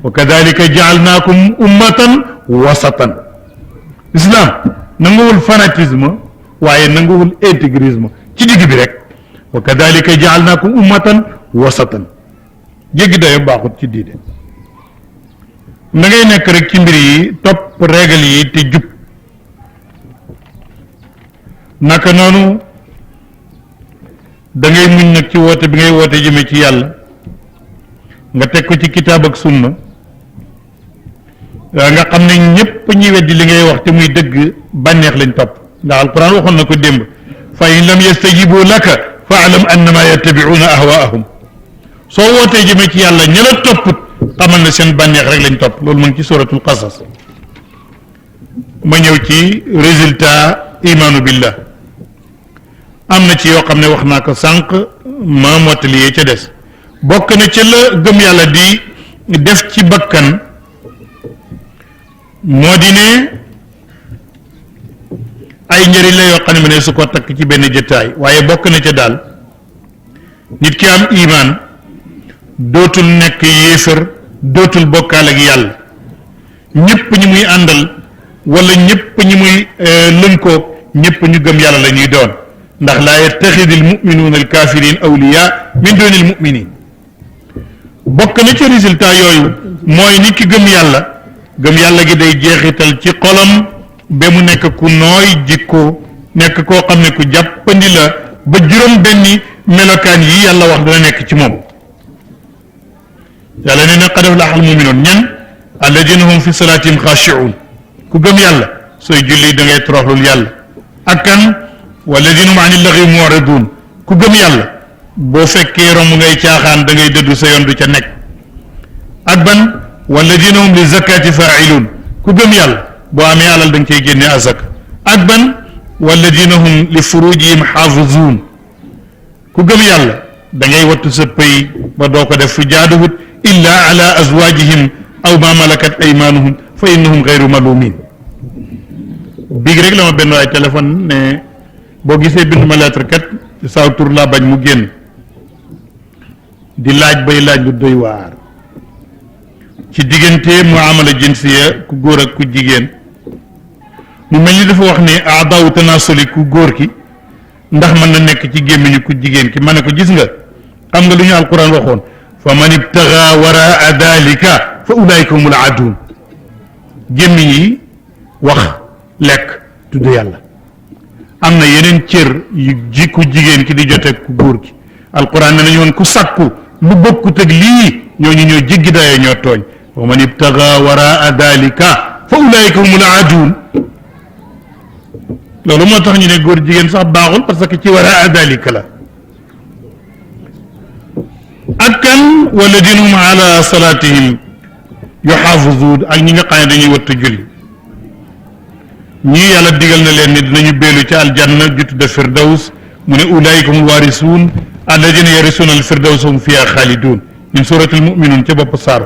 wa kadalika jaalnaakum ummatan wasatan l'islam nanguwul fanatisme waaye nanguwul intégrisme ci digg bi rek wa kadalika jaalnaakum ummatan wasatan jéggi dayo baaxut ci diine na ngay nekk rek ci mbir yi topp règle yi te jub naka noonu da ngay muñ nag ci woote bi ngay woote jëme ci yàlla nga teg ko ci kitaab ak sunna nga xam ne ñëpp ñi weddi li ngay wax te muy dëgg bànneex lañ topp ndax alquran waxoon na ko démb fa in lam yastajibu laka fa alam annama yattabi'una ahwaahum soo wootee jëme ci yàlla ña la topput xamal na seen bànneex rek lañ topp loolu mu ngi ci suratul qasas ma ñëw ci résultat imaanu billah am na ci yoo xam ne wax naa ko sànq ma mottaliyee ca des bokk na ca la gëm yàlla di def ci bakkan moo di ne ay njëriñ la yoo xam ne mu ne su ko takk ci benn jëtaay waaye bokk na ca daal nit ki am imaan dootul nekk yéefar dootul bokkaal ak yàlla ñëpp ñi muy àndal wala ñëpp ñi muy lënkoo ñëpp ñu gëm yàlla la ñuy doon ndax laa yattaxidi al muminuuna al kafirin awliya min dooni al muminin bokk na ci résultat yooyu mooy nit ki gëm yàlla gi day jeexital ci xolam ba mu nekk ku nooy jikko nekk koo xam ne ku jàppandi la ba juróom benni melokaan yi yàlla wax dana nekk ci moom yàlla nee na qad aflaha al muminuun ñan alladina hum fi salaatihim xaashi'uun ku gëm yàlla sooy julli da ngay toroxlul yàlla ak kan walladina hum ani laxwi mu'riduun ku gëm yàlla boo fekkee romb ngay caaxaan da ngay dëddu sa yoon du ca nekk ak ban walladina hum li zakati faa'iluun ku gëm yàlla boo amee alal da nga cay génne azaka ak ban walladina hum li furujihim xaafizuun ku gëm yàlla da ngay wattu sa pëy ba doo ko def fu jaaduwut illa ala azwajihim aw ma malakat aymanuhum fa innahum gayru malumin biig rek la ma benn waay téléphone ne boo gisee bind ma lettre kat saw tur laa bañ mu génn di laaj bay laaj lu doy waar ci diggante muamala jinsiya ku góor ak ku jigéen mu mel ni dafa wax ne aadaawu tanasuli ku góor ki ndax mën na nekk ci gémmiñu ku jigéen ki ma ne ko gis nga xam nga lu ñu alquran waxoon fa man ibtaga waraa dalika fa ulaika humul aadun gémmiñ yi wax lekk tudd yàlla am na yeneen cër yu ku jigéen ki di jote ku góor ki alquran ne nañu woon ku sakku lu bokkut ak lii ñooñu ñoo jéggi dayoo ñoo tooñ wa man ibtaga waraa dalika fa ulaika humul aadun loolu moo tax ñu ne góor jigéen sax baaxul parce que ci waraa dalika la ak kan walladina hum ala salatihim yuxaafizuun ak ñi nga xam ne dañuy wattu julli ñii yàlla digal na leen ni dinañu beelu ci aljanna ju tudde firdaws mu ne ulaika hum waarisuun alladina yarisuuna al firdaws hum fiha xaalidun min suratul muminuun ca bopp saar